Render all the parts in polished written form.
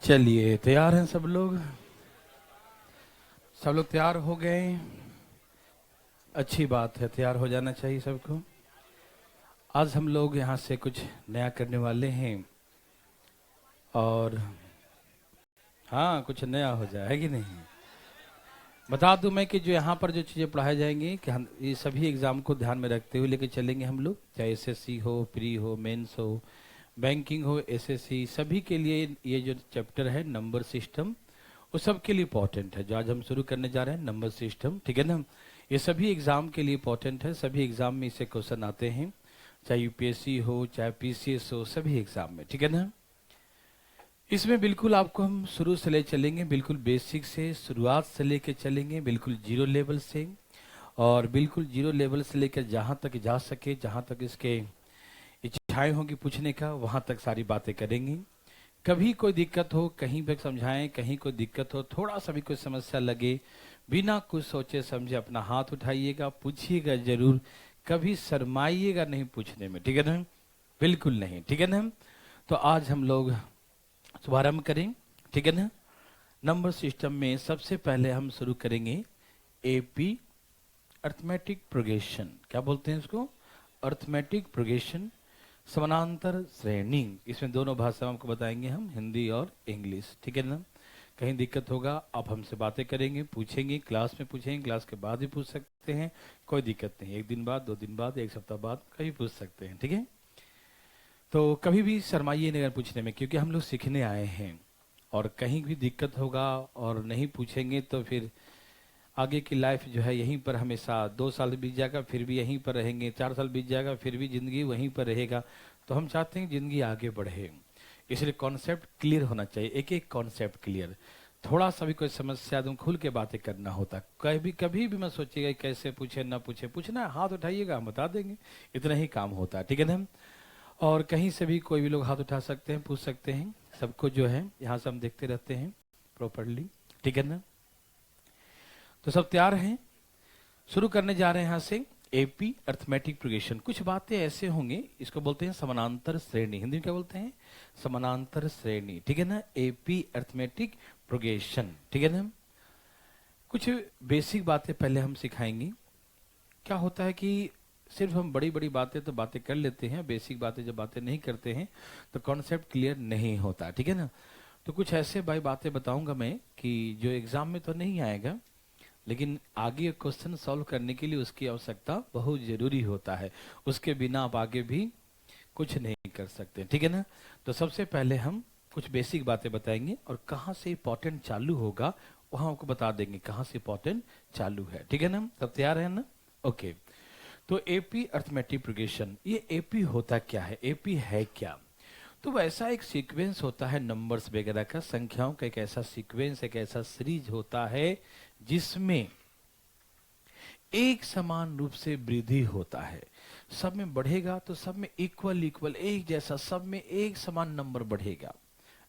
चलिए, तैयार हैं सब लोग? सब लोग तैयार हो गए? अच्छी बात है, तैयार हो जाना चाहिए सबको। आज हम लोग यहाँ से कुछ नया करने वाले हैं और हाँ, कुछ नया हो जाए, है कि नहीं? बता दूं मैं कि जो यहाँ पर जो चीज़ें पढ़ाई जाएंगी कि हम ये सभी एग्जाम को ध्यान में रखते हुए लेके चलेंगे हम लोग, चाहे एसएससी हो, प्री हो, मेंस हो, बैंकिंग हो, एसएससी, सभी के लिए ये जो चैप्टर है नंबर सिस्टम, वो सबके लिए इंपॉर्टेंट है। जो आज हम शुरू करने जा रहे हैं नंबर सिस्टम, ठीक है ना? ये सभी एग्जाम के लिए इंपॉर्टेंट है, सभी एग्जाम में इससे क्वेश्चन आते हैं, चाहे यूपीएससी हो, चाहे पीसीएस हो, सभी एग्जाम में, ठीक है ना? इसमें बिल्कुल आपको हम शुरू से ले चलेंगे, बिल्कुल बेसिक से शुरुआत से लेके चलेंगे, बिल्कुल जीरो लेवल से, और बिल्कुल जीरो लेवल से लेकर जहाँ तक जा सके, जहाँ तक इसके इच्छाएं होंगी पूछने का, वहाँ तक सारी बातें करेंगे। कभी कोई दिक्कत हो, कहीं पे समझाएं, कहीं कोई दिक्कत हो, थोड़ा सा भी कोई समस्या लगे, बिना कुछ सोचे समझे अपना हाथ उठाइएगा, पूछिएगा जरूर, कभी शर्माइएगा नहीं पूछने में, ठीक है ना? बिल्कुल नहीं, ठीक है ना? तो आज हम लोग शुभारंभ करें, ठीक है ना? नंबर सिस्टम में सबसे पहले हम शुरू करेंगे एपी, अर्थमेटिक प्रोग्रेशन। क्या बोलते हैं इसको? अर्थमेटिक प्रोग्रेशन, समानांतर श्रेणी। इसमें दोनों भाषा हमको बताएंगे हम, हिंदी और इंग्लिश, ठीक है ना? कहीं दिक्कत होगा आप हमसे बातें करेंगे, पूछेंगे, क्लास में पूछेंगे, क्लास के बाद भी पूछ सकते हैं, कोई दिक्कत नहीं। एक दिन बाद, 2 दिन बाद, एक सप्ताह बाद कभी पूछ सकते हैं, ठीक है? तो कभी भी शर्माइए नहीं अगर पूछने में, क्योंकि हम लोग सीखने आए हैं, और कहीं भी दिक्कत होगा और नहीं पूछेंगे तो फिर आगे की लाइफ जो है यहीं पर हमेशा 2 साल बीत जाएगा फिर भी यहीं पर रहेंगे, 4 साल बीत जाएगा फिर भी जिंदगी वहीं पर रहेगा। तो हम चाहते हैं जिंदगी आगे बढ़े, इसलिए कॉन्सेप्ट क्लियर होना चाहिए, एक एक कॉन्सेप्ट क्लियर। थोड़ा सा भी कोई समस्या तुम खुल के बातें करना होता, कभी भी मत सोचिएगा कैसे पूछे ना पूछे, पूछना है हाथ उठाइएगा, हम बता देंगे, इतना ही काम होता है, ठीक है ना? और कहीं से भी कोई भी लोग हाथ उठा सकते हैं, पूछ सकते हैं, सबको जो है यहाँ से हम देखते रहते हैं प्रॉपरली, ठीक है ना? तो सब तैयार हैं? शुरू करने जा रहे हैं यहाँ से एपी, अर्थमेटिक प्रोग्रेशन। कुछ बातें ऐसे होंगे, इसको बोलते हैं समानांतर श्रेणी, हिंदी में क्या बोलते हैं? समानांतर श्रेणी, ठीक है ना? एपी अर्थमेटिक प्रोग्रेशन, ठीक है ना? कुछ बेसिक बातें पहले हम सिखाएंगे। क्या होता है कि सिर्फ हम बड़ी बड़ी बातें तो बातें कर लेते हैं, बेसिक बातें जब बातें नहीं करते हैं तो कॉन्सेप्ट क्लियर नहीं होता, ठीक है ना? तो कुछ ऐसे भाई बातें बताऊंगा मैं कि जो एग्जाम में तो नहीं आएगा, लेकिन आगे क्वेश्चन सॉल्व करने के लिए उसकी आवश्यकता बहुत जरूरी होता है, उसके बिना आप आगे भी कुछ नहीं कर सकते, ठीक है ना? तो सबसे पहले हम कुछ बेसिक बातें बताएंगे और कहाँ से इंपॉर्टेंट चालू होगा वहां आपको बता देंगे कहाँ से इंपॉर्टेंट चालू है, ठीक है ना? सब तैयार है ना? ओके। तो एपी अर्थमेटिक प्रोग्रेशन, ये एपी होता क्या है, एपी है क्या? तो वैसा एक सीक्वेंस होता है नंबर्स वगैरह का, संख्याओं का एक ऐसा सीक्वेंस, एक ऐसा सीरीज होता है जिसमें एक समान रूप से वृद्धि होता है। सब में बढ़ेगा तो सब में इक्वल इक्वल एक जैसा, सब में एक समान नंबर बढ़ेगा।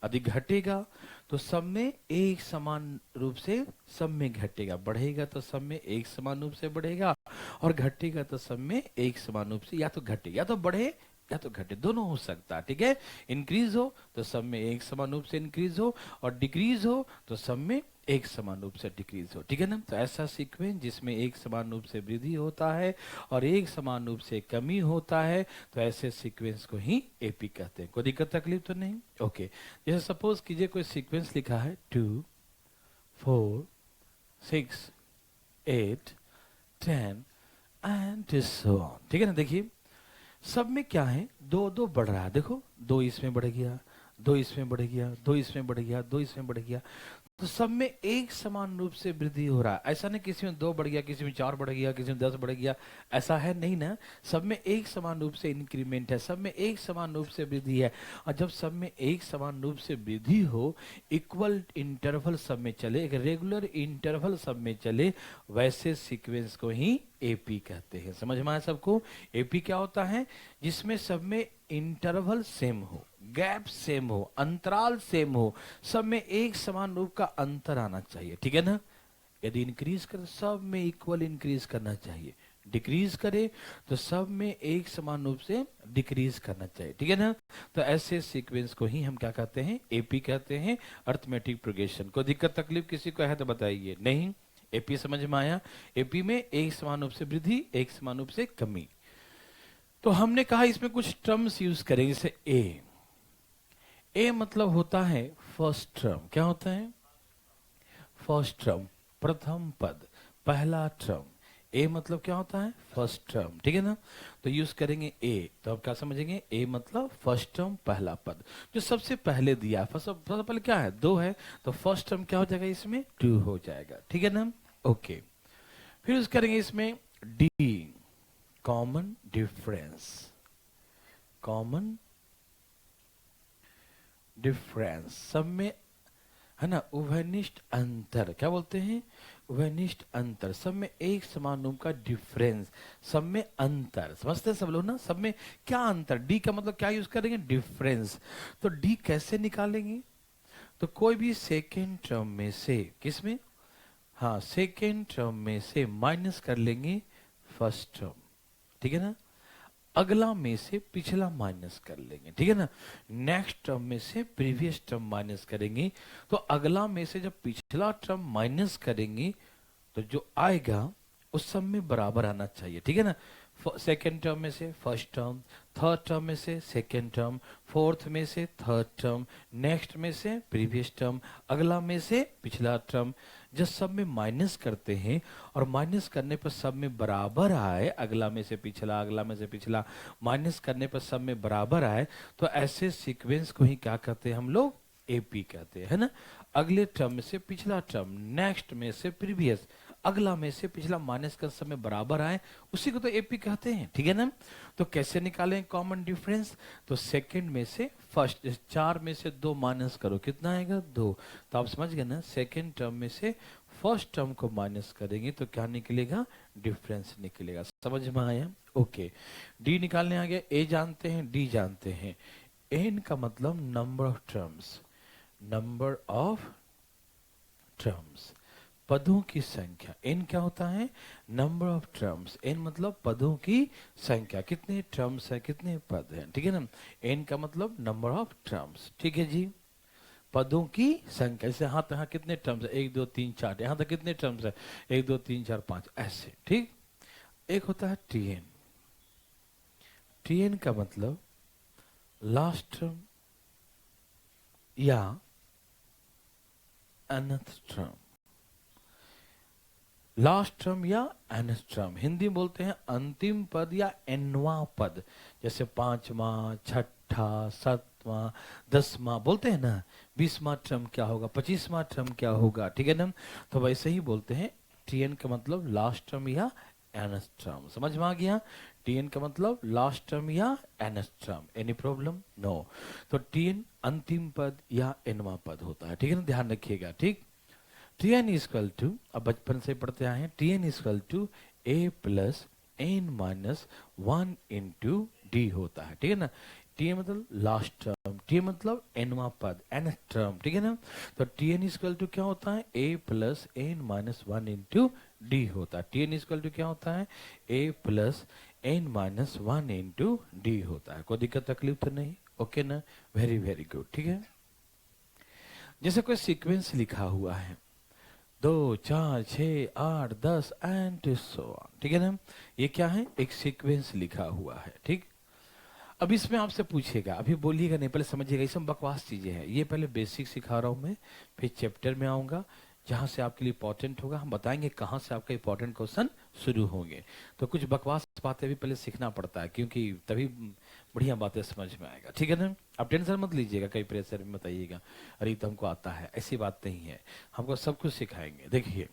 अधिक घटेगा तो सब में एक समान रूप से सब में घटेगा, बढ़ेगा तो सब में एक समान रूप से बढ़ेगा, और घटेगा तो सब में एक समान रूप से या तो घटे या तो बढ़े या तो घटे, दोनों हो सकता है, ठीक है? इंक्रीज हो तो सब में एक समान रूप से इंक्रीज हो, और डिक्रीज हो तो सब में एक समान रूप से डिक्रीज हो, ठीक है ना? तो ऐसा सीक्वेंस जिसमें एक समान रूप से वृद्धि होता है और एक समान रूप से कमी होता है, तो ऐसे सीक्वेंस को ही एपी कहते हैं। कोई दिक्कत तकलीफ तो नहीं? ओके। जैसे सपोज कीजिए कोई सीक्वेंस लिखा है 2 4 6 8 10 एंड सो ऑन, ठीक है ना? देखिए सब में क्या है, दो दो बढ़ रहा है, देखो दो इसमें बढ़ गया, दो इसमें बढ़ गया, दो इसमें बढ़ गया, दो इसमें बढ़ गया, तो सब में एक समान रूप से वृद्धि हो रहा है। ऐसा नहीं किसी में 2 बढ़ गया, किसी में 4 बढ़ गया, किसी में 10 बढ़ गया, ऐसा है नहीं ना। सब में एक समान रूप से इंक्रीमेंट है, सब में एक समान रूप से वृद्धि है। और जब सब में एक समान रूप से वृद्धि हो, इक्वल इंटरवल सब में चले, एक रेगुलर इंटरवल सब में चले, वैसे सीक्वेंस को ही एपी कहते हैं। समझ में आया सबको? एपी क्या होता है? जिसमें सब में इंटरवल सेम हो, गैप सेम हो, अंतराल सेम हो, सब में एक समान रूप का अंतर आना चाहिए, ठीक है ना? यदि इंक्रीज कर सब में इक्वल इंक्रीज करना चाहिए, डिक्रीज करे तो सब में एक समान रूप से डिक्रीज करना चाहिए, ठीक है ना। तो ऐसे सीक्वेंस को ही हम क्या कहते हैं, एपी कहते हैं, अर्थमेटिक प्रोग्रेशन। कोई दिक्कत तकलीफ किसी को है तो बताइए। नहीं, एपी समझ में आया। एपी में एक समान रूप से वृद्धि, एक समान रूप से कमी। तो हमने कहा इसमें कुछ टर्म्स यूज करेंगे, जैसे ए मतलब होता है फर्स्ट टर्म। क्या होता है? फर्स्ट टर्म, प्रथम पद, पहला टर्म। ए मतलब क्या होता है? फर्स्ट टर्म, ठीक है ना। तो यूज करेंगे ए, तो आप क्या समझेंगे? ए मतलब फर्स्ट टर्म, पहला पद, जो सबसे पहले दिया है। सबसे पहले क्या है? 2 है, तो फर्स्ट टर्म क्या हो जाएगा? इसमें 2 हो जाएगा, ठीक है ना। ओके, फिर यूज करेंगे इसमें D, common difference. Common difference, सब में है ना, उभयनिष्ठ अंतर। क्या बोलते हैं? उभयनिष्ठ अंतर, सब में एक समान रूप का डिफरेंस, सब में अंतर। समझते हैं सब लोग ना? सब में क्या अंतर? डी का मतलब क्या यूज करेंगे? डिफरेंस। तो डी कैसे निकालेंगे? तो कोई भी सेकेंड टर्म में से, किसमें? हाँ, सेकेंड टर्म में से माइनस कर लेंगे फर्स्ट टर्म, ठीक है ना। अगला में से पिछला माइनस कर लेंगे, ठीक है ना। नेक्स्ट टर्म में से प्रीवियस टर्म माइनस करेंगे। तो अगला में से जब पिछला टर्म माइनस करेंगे तो जो आएगा उस सब में बराबर आना चाहिए, ठीक है ना। सेकेंड टर्म में से फर्स्ट टर्म, थर्ड टर्म में से सेकेंड टर्म, फोर्थ में से थर्ड टर्म, नेक्स्ट में से प्रीवियस टर्म, अगला में से पिछला टर्म। जब सब में माइनस करते हैं और माइनस करने पर सब में बराबर आए, अगला में से पिछला, अगला में से पिछला, माइनस करने पर सब में बराबर आए, तो ऐसे सीक्वेंस को ही क्या कहते हैं हम लोग? एपी कहते हैं, है ना। अगले टर्म में से पिछला टर्म, नेक्स्ट में से प्रीवियस, अगला में से पिछला, माइनस कर सब में बराबर आए, उसी को तो एपी कहते हैं, ठीक है ना। तो कैसे निकालें कॉमन डिफरेंस? तो सेकंड में से फर्स्ट, 4 में से 2 माइनस करो, कितना आएगा? 2। तो आप समझ गए ना, सेकंड टर्म में से फर्स्ट टर्म को माइनस करेंगे तो क्या निकलेगा? डिफरेंस निकलेगा। समझ में आया? ओके, डी निकालने आ गया। ए जानते हैं, डी जानते हैं। एन का मतलब number of terms, number of terms, पदों की संख्या। एन क्या होता है? Number of terms. एन मतलब पदों की संख्या, कितने टर्म्स है, कितने पद हैं, ठीक है ना। एन का मतलब नंबर ऑफ टर्म्स, ठीक है जी। पदों की संख्या, जैसे हाँ तो हाँ कितने टर्म्स है? 1 2 3 4, यहाँ तक कितने टर्म्स है? 1 2 3 4 5, ऐसे, ठीक। एक होता है टीएन। टीएन का मतलब लास्ट टर्म या अनथ टर्म। लास्ट टर्म या nth टर्म, हिंदी में बोलते हैं अंतिम पद या nवां पद। जैसे 5वां, छठा, 7वां, 10वां बोलते हैं ना। 20वां टर्म क्या होगा, 25वां टर्म क्या होगा, ठीक है ना। तो वैसे ही बोलते हैं टीएन का मतलब लास्ट टर्म या nth टर्म। समझ में आ गया? टीएन का मतलब लास्ट टर्म या nth term. Any problem? No. तो टीएन अंतिम पद या nवां पद होता है, ठीक है ना, ध्यान रखिएगा, ठीक। Tn इक्वल टू, अब बचपन से पढ़ते आए हैं, Tn equal to a plus n minus 1 into d होता है, ठीक है ना। Tn मतलब लास्ट टर्म, T मतलब nवां पद, nth टर्म, ठीक है ना। तो Tn इक्वल टू क्या होता है? a plus n minus 1 into d होता है। Tn इक्वल टू क्या होता है? a plus n minus 1 into d होता है। कोई दिक्कत तकलीफ तो नहीं? ओके ना, वेरी वेरी गुड, ठीक है। जैसे कोई सीक्वेंस लिखा हुआ है 2 4 6 8 10 एंड सो ऑन, ठीक है ना। ये क्या है? एक सीक्वेंस लिखा हुआ है, ठीक। अब इसमें आपसे पूछेगा, अभी बोलिएगा नहीं, पहले समझिएगा, इसमें बकवास चीजें हैं। ये पहले बेसिक सिखा रहा हूं मैं, फिर चैप्टर में आऊंगा जहां से आपके लिए इंपॉर्टेंट होगा। हम बताएंगे कहां से आपका इंपॉर्टेंट क्वेश्चन शुरू होंगे। तो कुछ बकवास बातें भी पहले सीखना पड़ता है, क्योंकि तभी बढ़िया बातें समझ में आएगा, ठीक है ना। आप टेंशन मत लीजिएगा, कई प्रेशर में बताइएगा अरे तो हमको आता है, ऐसी बात नहीं है। हमको सब कुछ सिखाएंगे। देखिए,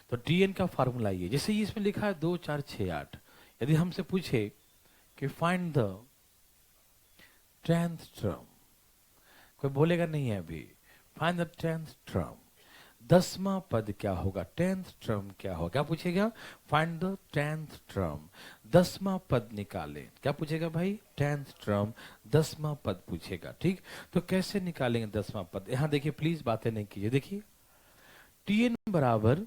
तो टीएन का फार्मूला ये, जैसे ये इसमें लिखा है 2 4 6 8। यदि हमसे पूछे कि फाइंड द 10th टर्म, कोई बोलेगा नहीं है अभी। फाइंड द 10th टर्म, 10वां पद क्या होगा, 10th टर्म क्या होगा, क्या पूछेगा? फाइंड द 10th टर्म, 10वां पद निकाले। क्या पूछेगा भाई? 10th टर्म, 10वां पद पूछेगा, ठीक। तो कैसे निकालेंगे 10वां पद? यहां देखिए, प्लीज बातें नहीं कीजिए। देखिए, टीएन बराबर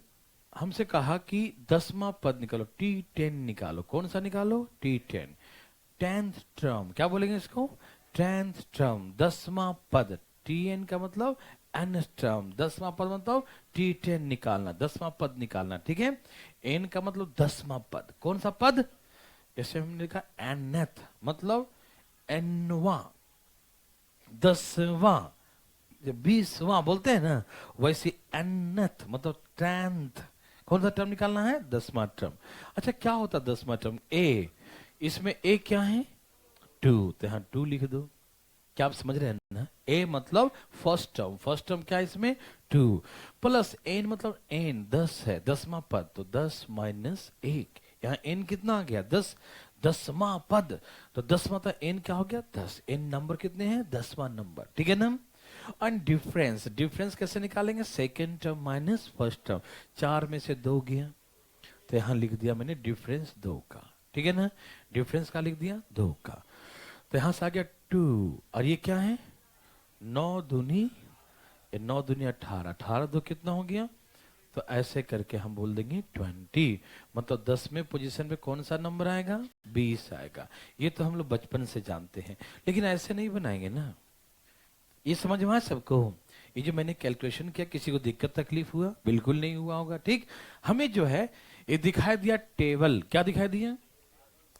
हमसे कहा कि 10वां पद निकालो, T10 निकालो। कौन सा निकालो? T10। 10th टर्म, क्या बोलेंगे इसको? 10th टर्म, 10वां पद। Tn का मतलब nth टर्म, 10वां पद मतलब T10 निकालना, 10वां पद निकालना, ठीक है। n का मतलब 10वां पद। कौन सा पद? जैसे हमने लिखा nth मतलब nवां, 10वां, जब 20वां बोलते हैं ना, वैसे nth मतलब 10th। कौन सा टर्म निकालना है? 10वां टर्म। अच्छा, क्या होता है 10वां टर्म? ए, इसमें ए क्या है? 2, तो यहां 2 लिख दो। क्या आप समझ रहे हैं ना? ए मतलब फर्स्ट टर्म, फर्स्ट टर्म क्या है इसमें? 2 प्लस एन मतलब एन 10 है, 10वां पद, तो 10 माइनस 1। यहाँ एन कितना आ गया? 10, 10वां पद, तो 10वां था, एन क्या हो गया? 10। एन नंबर कितने हैं? 10वां नंबर, ठीक है ना। और डिफरेंस, डिफरेंस कैसे निकालेंगे? Second term minus first term, 4 में से 2 गया, तो यहां लिख दिया मैंने डिफरेंस 2 का, ठीक है ना। डिफरेंस का लिख दिया 2 का, तो यहां से आ गया 2। और ये क्या है? 9 दूनी, ये 9 दूनी 18, 18 दो कितना हो गया? तो ऐसे करके हम बोल देंगे 20, मतलब 10वें पोजीशन पे कौन सा नंबर आएगा? 20 आएगा। ये तो हम लोग बचपन से जानते हैं, लेकिन ऐसे नहीं बनाएंगे ना। ये समझ में आया सबको? ये जो मैंने कैलकुलेशन किया, किसी को दिक्कत तकलीफ हुआ? बिल्कुल नहीं हुआ होगा, ठीक। हमें जो है ये दिखाई दिया टेबल, क्या दिखाई दिया?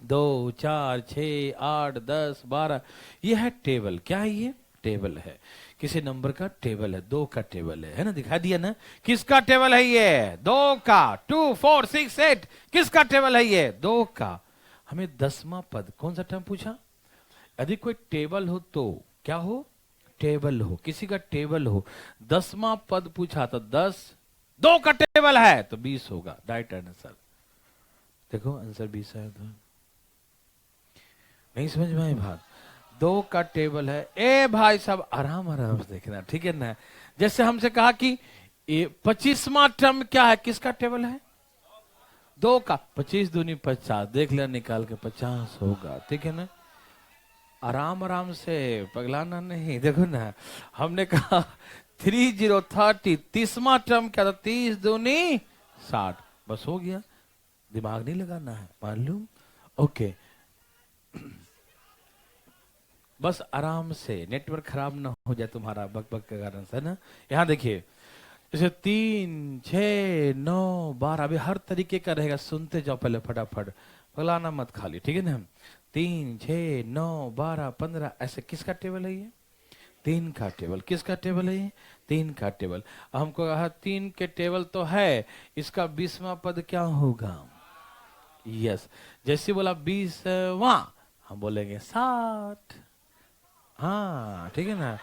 2, 4, 6, 8, 10, 12, ये है टेबल। क्या है ये? टेबल है, किसी नंबर का टेबल है, 2 का टेबल है ना, दिखा दिया ना। किसका टेबल है ये? 2 का। 2, 4, 6, 8, किसका टेबल है ये? 2 का। हमें 10वां पद, कौन सा टर्म पूछा? यदि कोई टेबल हो तो क्या हो? टेबल हो, किसी का टेबल हो। 10वां पद पूछा तो 10, 2 का टेबल है तो 20 होगा, राइट आंसर। देखो आंसर 20 है। तो नहीं समझ में आई बात? 2 का टेबल है। ए भाई साहब, आराम आराम से देखना, ठीक है ना। जैसे हमसे कहा कि 25वां टर्म क्या है, किसका टेबल है? 2 का। 25 दूनी 50, देख लिया निकाल के, 50 होगा, ठीक है ना। आराम आराम से, पगलाना नहीं। देखो ना, हमने कहा 3030, 30वां टर्म क्या था? 30 दूनी 60, बस हो गया, दिमाग नहीं लगाना है, मालूम। ओके, बस आराम से, नेटवर्क खराब ना हो जाए तुम्हारा बक बक के कारण से ना। यहाँ देखिए, जैसे 3, 6, 9, 12, अभी हर तरीके का रहेगा, सुनते जाओ पहले फटाफट, फलाना मत खाली, ठीक है ना। 3, 6, 9, 12, 15, ऐसे किसका टेबल है ये? 3 का टेबल। किसका टेबल है ये? 3 का टेबल। हमको कहा 3 के टेबल तो है, इसका 20वां पद क्या होगा? यस, जैसे बोला 20वां, हम बोलेंगे 60। हाँ ठीक है ना,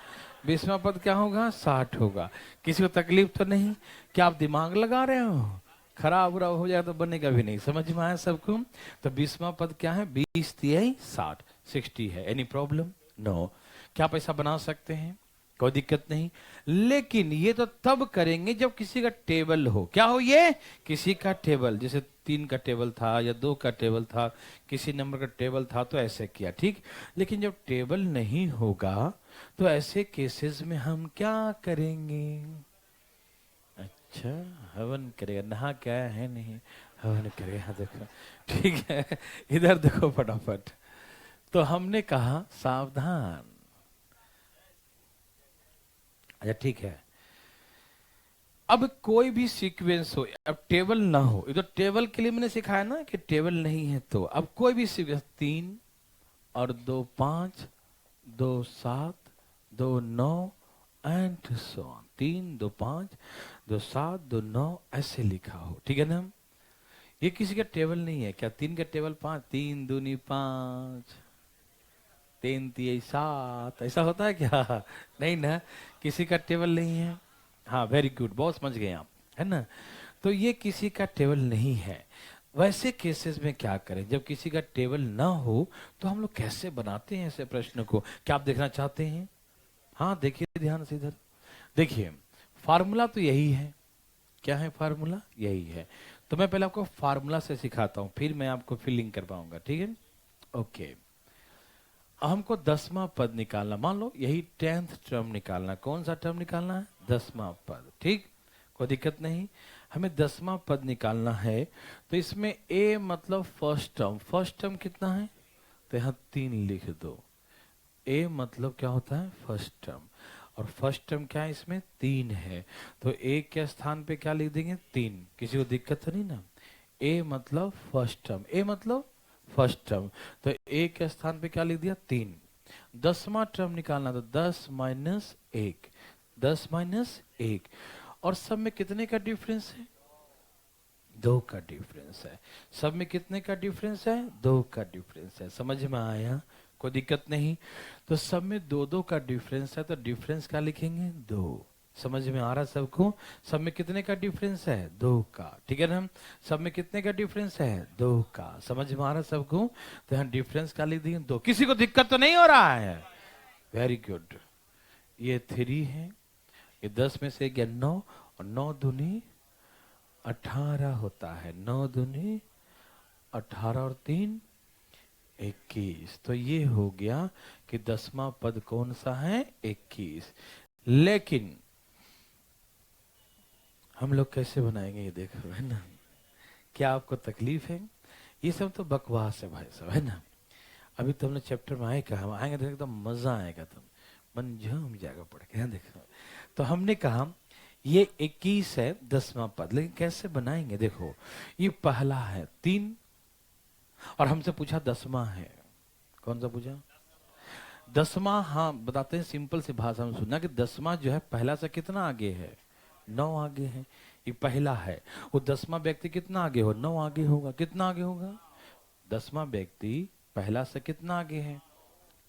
20वां पद क्या होगा? 60 होगा। किसी को तकलीफ तो नहीं? क्या आप दिमाग लगा रहे हो? खराब उराब हो जाए तो बनेगा भी नहीं। समझ में आया सबको? तो 20वां पद क्या है? 20 तिहाई 60, 60 है। Any problem? नो। क्या आप ऐसा बना सकते हैं? कोई दिक्कत नहीं। लेकिन ये तो तब करेंगे जब किसी का टेबल हो। क्या हो ये? किसी का टेबल, जैसे 3 का टेबल था या 2 का टेबल था, किसी नंबर का टेबल था तो ऐसे किया, ठीक। लेकिन जब टेबल नहीं होगा तो ऐसे केसेस में हम क्या करेंगे? अच्छा, हवन करेगा, नहा क्या है नहीं, हवन करेगा। देखो ठीक है, इधर देखो फटाफट। तो हमने कहा सावधान। अच्छा ठीक है, अब कोई भी सीक्वेंस हो, अब टेबल ना हो, ये तो टेबल के लिए मैंने सिखाया ना कि टेबल नहीं है, तो अब कोई भी सीक्वेंस 3 और 2 5, 2 7, 2 9 एंड सो ऑन, 3 2 5, 2 7, 2 9 ऐसे लिखा हो, ठीक है ना। ये किसी का टेबल नहीं है। क्या 3 का टेबल 5, 3 दूनी 5, 3 तिहाई 7, ऐसा होता है क्या? नहीं ना, किसी का टेबल नहीं है। हाँ वेरी गुड, बहुत समझ गए आप, है ना। तो ये किसी का टेबल नहीं है। वैसे केसेस में क्या करें जब किसी का टेबल ना हो, तो हम लोग कैसे बनाते हैं ऐसे प्रश्न को? क्या आप देखना चाहते हैं? हाँ देखिए ध्यान से इधर देखिए, फार्मूला तो यही है। क्या है फार्मूला? यही है। तो मैं पहले आपको फार्मूला से सिखाता हूं, फिर मैं आपको फिलिंग कर पाऊंगा, ठीक है। ओके, हमको 10वां पद निकालना, मान लो यही 10th टर्म निकालना। कौन सा टर्म निकालना है? 10वां पद, ठीक। कोई दिक्कत नहीं। हमें 10वां पद निकालना है। तो इसमें ए मतलब फर्स्ट टर्म कितना है? तो यहाँ 3 लिख दो। ए मतलब क्या होता है? First term. और फर्स्ट टर्म क्या है? इसमें 3 है। तो ए के स्थान पे क्या लिख देंगे? 3। किसी को दिक्कत तो नहीं ना? ए मतलब फर्स्ट टर्म, ए मतलब फर्स्ट टर्म। तो ए के स्थान पे क्या लिख दिया? 3। 10वां टर्म निकालना, तो 10 माइनस 1, 10 माइनस 1। और सब में कितने का डिफरेंस है? 2 का डिफरेंस है। सब में कितने का डिफरेंस है? 2 का डिफरेंस है। समझ में आया? कोई दिक्कत नहीं। तो सब में 2-2 का डिफरेंस है, तो डिफरेंस क्या लिखेंगे? 2। समझ में आ रहा सबको? सब में कितने का डिफरेंस है? 2 का। ठीक है ना? सब में कितने का डिफरेंस है? 2 का। समझ में आ रहा सबको? तो यहाँ डिफरेंस क्या लिख दिए? 2। किसी को दिक्कत तो नहीं हो रहा है? Very good. ये 3 है, ये 10 में से गया 9, और 9 दूनी 18 होता है। 9 दूनी 18 और 3 21। तो ये हो गया कि 10वां पद कौन सा है? 21। लेकिन हम लोग कैसे बनाएंगे ये देखो, है ना? क्या आपको तकलीफ है? ये सब तो बकवास है भाई साहब, है ना? अभी तो हम लोग चैप्टर में आए, कहा हम आएंगे तो एकदम मजा आएगा, तुम मन झूम जाएगा पढ़ के। देखो, तो हमने कहा ये 21 है 10वां पद, लेकिन कैसे बनाएंगे? देखो, ये पहला है 3, और हमसे पूछा 10वां है। कौन सा पूछा? 10वां। हाँ, बताते हैं सिंपल सी भाषा में सुनना कि 10वां जो है पहला से कितना आगे है? 9 आगे है। ये पहला है। वो 10वां व्यक्ति कितना आगे हो? 9 आगे होगा। कितना आगे होगा? 10वां व्यक्ति पहला से कितना आगे है?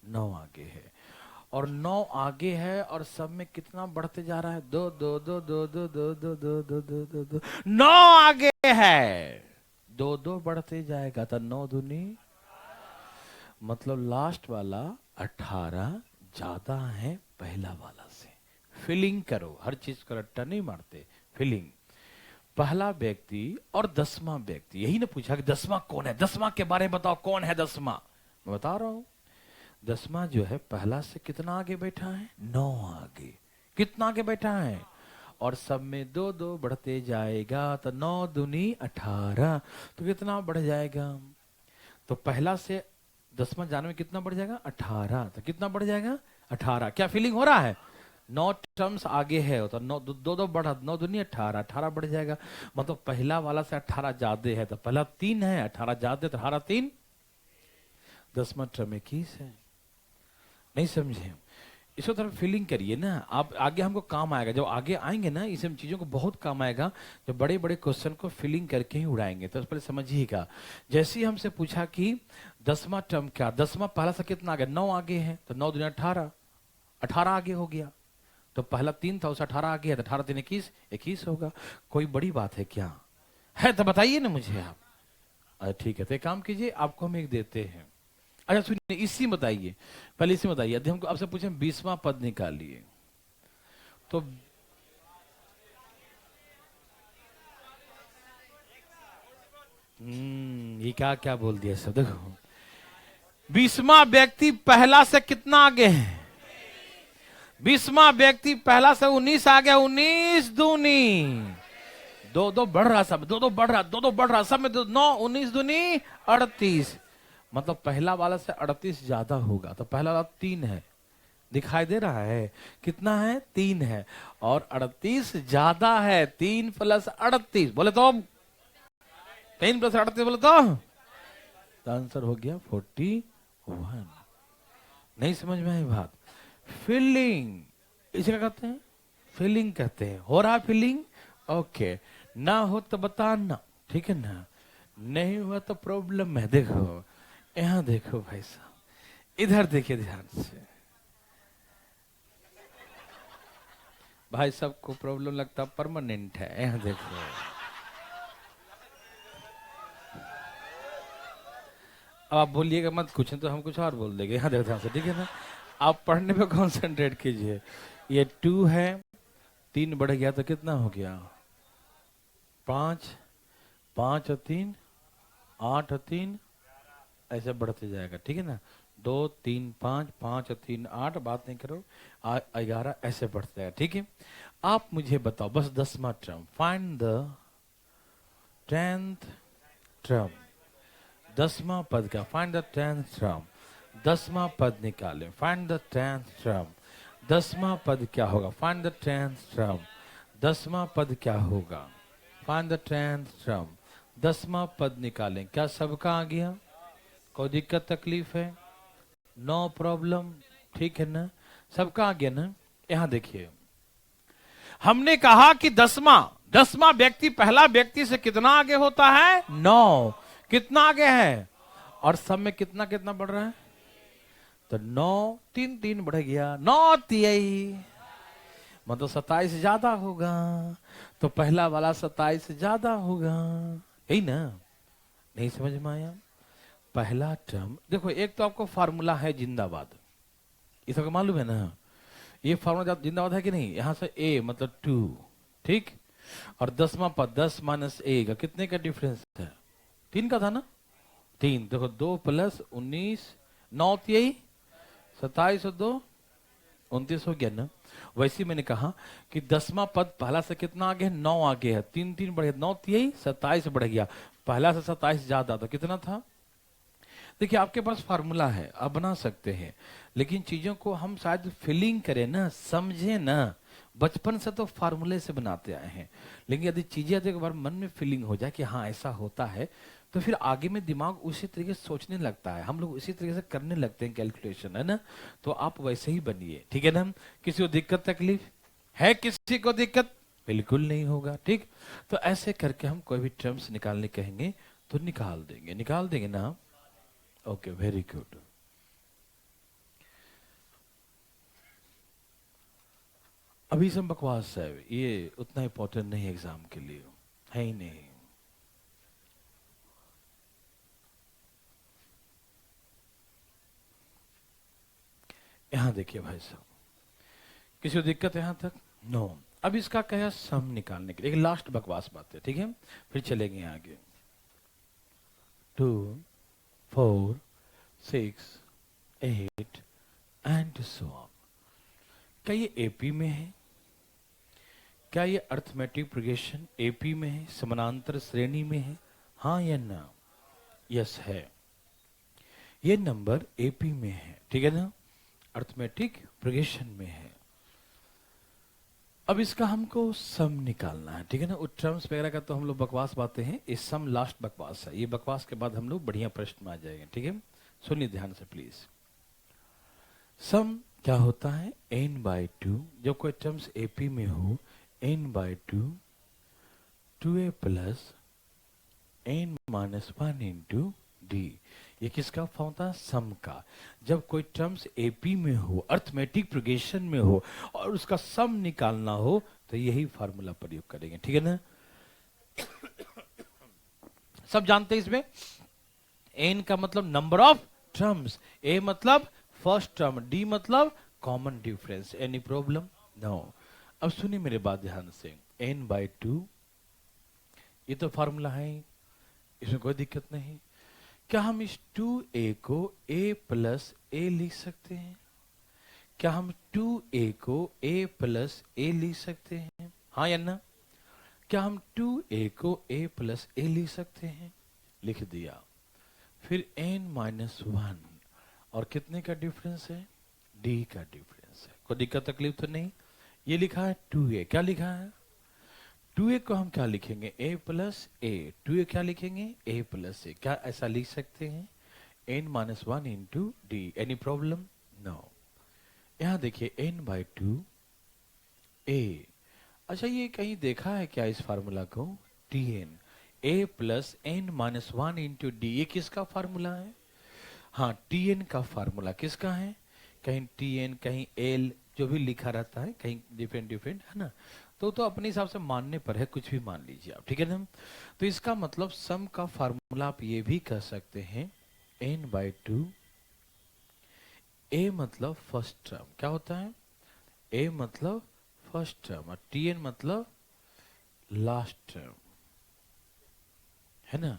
9 आगे है। और 9 आगे है, और सब में कितना बढ़ते जा रहा है? 2 2 2 2 2 2 2 2 2 2 2 2। 9 आगे है, 2 2 बढ़ते जाएगा, तो 9 दूनी, मतलब लास्ट वाला 18 ज्यादा है पहला वाला से। फीलिंग करो, हर चीज को रट्टा नहीं मारते, फीलिंग। पहला व्यक्ति और 10वां व्यक्ति, यही ना पूछा कि 10वां कौन है? 10वां के बारे में बताओ, कौन है 10वां? मैं बता रहा हूं, 10वां जो है पहला से कितना आगे बैठा है? 9 आगे। कितना आगे बैठा है? और सब में 2 2 बढ़ते जाएगा, तो 9 दूनी 18। तो कितना बढ़ जाएगा? तो पहला से 10वां जाने में कितना बढ़ जाएगा? 18। तो कितना बढ़ जाएगा? 18। क्या फीलिंग हो रहा है? 9 टर्म्स आगे है, तो 9 2 2 बढ़ा, 9 दूनी 18, 18 बढ़ जाएगा। मतलब पहला वाला से 18 ज्यादा है, तो पहला 3 है, 18 ज्यादा, तो 18 3, 10वां टर्म 21 है। नहीं समझे? इसको थोड़ा फीलिंग करिए ना, आप आगे हमको काम आएगा। जब आगे आएंगे ना, इस चीजों को बहुत काम आएगा, जब बड़े बड़े क्वेश्चन को फीलिंग करके ही उड़ाएंगे। तो पहले समझिएगा, जैसे ही हमसे पूछा कि 10वां टर्म क्या? 10वां पहला से कितना आगे? 9 आगे है, तो 9 दूनी 18, 18 आगे हो गया। तो पहला 3 था, उसे 18 आगे है, तो 18 3 21, 21 होगा। कोई बड़ी बात है क्या? है तो बताइए ना मुझे आप। अरे ठीक है, तो एक काम कीजिए, आपको हम एक देते हैं। अच्छा सुनिए, इसी बताइए, पहले इसी बताइए। यदि हमको आपसे पूछे 20वां पद निकालिए, तो ये क्या क्या बोल दिया सब? देखो, 20वां व्यक्ति पहला से कितना आगे है? 20वां व्यक्ति पहला से 19 आ गया। 19 दूनी 2 2 बढ़ रहा, सब 2 2 बढ़ रहा, 2 2 बढ़ रहा, सब में 9 19 दूनी 38। मतलब पहला वाला से 38 ज्यादा होगा। तो पहला वाला 3 है, दिखाई दे रहा है? कितना है? 3 है, और 38 ज्यादा है। 3 प्लस 38 बोले तो, 3 प्लस 38 बोले तो आंसर हो गया 41। नहीं समझ में आई बात? फीलिंग, इसे क्या कहते हैं? फीलिंग कहते हैं। हो रहा फीलिंग? ओके, ना हो तो बताना, ठीक है ना? नहीं हुआ तो प्रॉब्लम है। देखो, यहां देखो भाई साहब, इधर देखिए ध्यान से। भाई साहब को प्रॉब्लम लगता परमानेंट है। यहां देखो, अब आप बोलिएगा मत कुछ, तो हम कुछ और बोल देंगे। यहाँ देखो ध्यान से, ठीक है ना? आप पढ़ने पे कॉन्सेंट्रेट कीजिए। ये 2 है, 3 बढ़ गया तो कितना हो गया? 5, 5 और 3 8 और 3 ऐसे बढ़ते जाएगा, ठीक है ना? 2 3 5, 5 और 3 8, बात नहीं करो, 11 ऐसे बढ़ते जाएगा, ठीक है? आप मुझे बताओ बस 10वां term, find the 10th term, 10वां पद का, फाइंड द 10th टर्म, 10वां पद निकालें, फाइंड द 10th टर्म, 10वां पद क्या होगा, फाइंड द 10th टर्म, 10वां पद क्या होगा, फाइंड द 10th टर्म, 10वां पद निकालें। क्या सबका आ गया? कोई दिक्कत तकलीफ है? नो प्रॉब्लम, ठीक है ना, सबका आ गया ना। यहां देखिए, हमने कहा कि 10वां व्यक्ति पहला व्यक्ति से कितना आगे होता है? 9। कितना आगे है? और सब में कितना कितना बढ़ रहा है? तो 9 3 3 बढ़ गया, 9 3 मतलब 27 ज्यादा होगा, तो पहला वाला 27 ज्यादा होगा, यही ना? नहीं समझ में आया? पहला टर्म देखो, एक तो आपको फार्मूला है जिंदाबाद, ये सबको मालूम है ना, ये फार्मूला जिंदाबाद है कि नहीं? यहां से a मतलब 2, ठीक, और 10वां पद 10 माइनस a का कितने का डिफरेंस है? 3 का था ना, 3, देखो 2 प्लस 19, 9 3 27 और 2 29 हो गया ना। वैसे मैंने कहा कि 10वां पद पहला से कितना आगे है? 9 आगे है, 3 3 बढ़ गया, 9 3 27 बढ़ गया, पहला से 27 ज्यादा, तो कितना था? देखिए आपके पास फार्मूला है, आप बना सकते हैं, लेकिन चीजों को हम शायद फीलिंग करें ना, समझे ना। बचपन से तो फार्मूले से बनाते आए हैं, लेकिन यदि चीजें एक बार मन में फीलिंग हो जाए कि हाँ ऐसा होता है, तो फिर आगे में दिमाग उसी तरीके से सोचने लगता है, हम लोग उसी तरीके से करने लगते हैं कैलकुलेशन, है ना। तो आप वैसे ही बनिए, ठीक है ना। किसी को दिक्कत तकलीफ है? किसी को दिक्कत बिल्कुल नहीं होगा, ठीक। तो ऐसे करके हम कोई भी टर्म्स निकालने कहेंगे तो निकाल देंगे ना। Okay, very good. अभी सब बकवास है, ये उतना इंपॉर्टेंट नहीं एग्जाम के लिए, है ही नहीं। यहां देखिए भाई साहब, किसी को दिक्कत यहां तक? नो। अब इसका कहा सम निकालने के लिए, लास्ट बकवास बात है, ठीक है, फिर चलेंगे आगे। 2 4 6 8 एंड सो ऑन। क्या ये एपी में है? क्या ये अर्थमेटिक प्रोग्रेशन एपी में है, समानांतर श्रेणी में है? हाँ या ना? यस है, ये नंबर एपी में है, ठीक है ना, अर्थमेटिक प्रोग्रेशन में है। अब इसका हमको सम निकालना है, ठीक है ना। टर्म्स वगैरह का तो हम लोग बकवास बातें हैं, ये सम लास्ट बकवास है, ये बकवास के बाद हम लोग बढ़िया प्रश्न में आ जाएंगे, ठीक है। सुनिए ध्यान से प्लीज। सम क्या होता है? n/2, जब कोई टर्म्स एपी में हो, n/2 2a plus n-1 into D. ये किसका फॉर्म था? सम का। जब कोई टर्म्स एपी में हो, अर्थमेटिक प्रोग्रेशन में हो, और उसका सम निकालना हो, तो यही फार्मूला प्रयोग करेंगे, ठीक है ना। सब जानते हैं इसमें एन का मतलब नंबर ऑफ टर्म्स, ए मतलब फर्स्ट टर्म, डी मतलब common difference. Any problem? No. अब सुनिए मेरे बात ध्यान से, n/2 ये तो फार्मूला है, इसमें कोई दिक्कत नहीं। क्या हम इस 2a को a प्लस ए लिख सकते हैं? क्या हम 2a को a प्लस ए लिख सकते हैं? हाँ या ना? क्या हम 2a को a प्लस ए लिख सकते हैं? लिख दिया। फिर n-1 और कितने का डिफरेंस है? d का डिफरेंस है। कोई दिक्कत तकलीफ तो नहीं? ये लिखा है 2a, क्या लिखा है? 2a को हम क्या लिखेंगे? a plus A. 2a क्या लिखेंगे? a plus a. क्या ऐसा लिख सकते हैं? n-1 into d. Any problem? No. यहां देखिए n/2 a। अच्छा, ये कहीं देखा है क्या इस फार्मूला को? tn, a plus n-1 into D, ये किसका फार्मूला है? हाँ, tn का फार्मूला किसका है? कहीं tn, कहीं l, जो भी लिखा रहता है, कहीं डिफरेंट डिफरेंट, है ना। तो अपने हिसाब से मानने पर है, कुछ भी मान लीजिए आप, ठीक है ना। तो इसका मतलब सम का फार्मूला आप ये भी कह सकते हैं n/2, a मतलब फर्स्ट टर्म, क्या होता है? a मतलब फर्स्ट टर्म और tn मतलब लास्ट टर्म, है ना।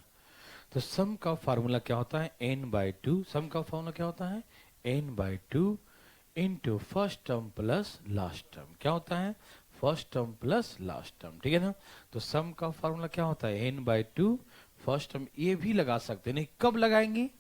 तो सम का फार्मूला क्या होता है? n/2। सम का फार्मूला क्या होता है? n/2 into first term plus last term. क्या होता है? First term plus last term, ठीक है ना। तो सम का फॉर्मूला क्या होता है, n/2 फर्स्ट टर्म। ये भी लगा सकते हैं, नहीं कब लगाएंगे,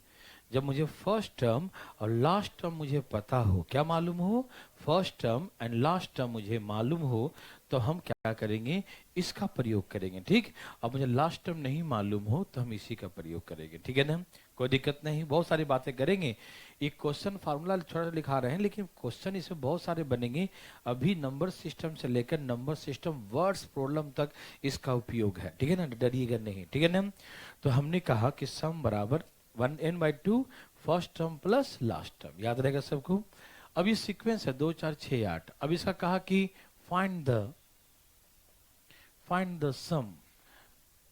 जब मुझे फर्स्ट टर्म और लास्ट टर्म मुझे पता हो, क्या मालूम हो, first term and last term मुझे मालूम हो, तो हम क्या करेंगे, इसका प्रयोग करेंगे, ठीक। अब मुझे लास्ट टर्म नहीं मालूम हो तो हम इसी का प्रयोग करेंगे, ठीक है ना। कोई दिक्कत नहीं, बहुत सारी बातें करेंगे। एक क्वेश्चन फार्मूला छोटा लिखा रहे हैं, लेकिन क्वेश्चन इसमें बहुत सारे बनेंगे। अभी नंबर सिस्टम से लेकर नंबर सिस्टम वर्ड्स प्रॉब्लम तक इसका उपयोग है, ठीक है ना, डरिएगा नहीं, ठीक है ना। तो हमने कहा कि सम बराबर 1n/2 first term plus last term, याद रहेगा सबको। अब ये सीक्वेंस है 2 4 6 8। अब इसका कहा कि find the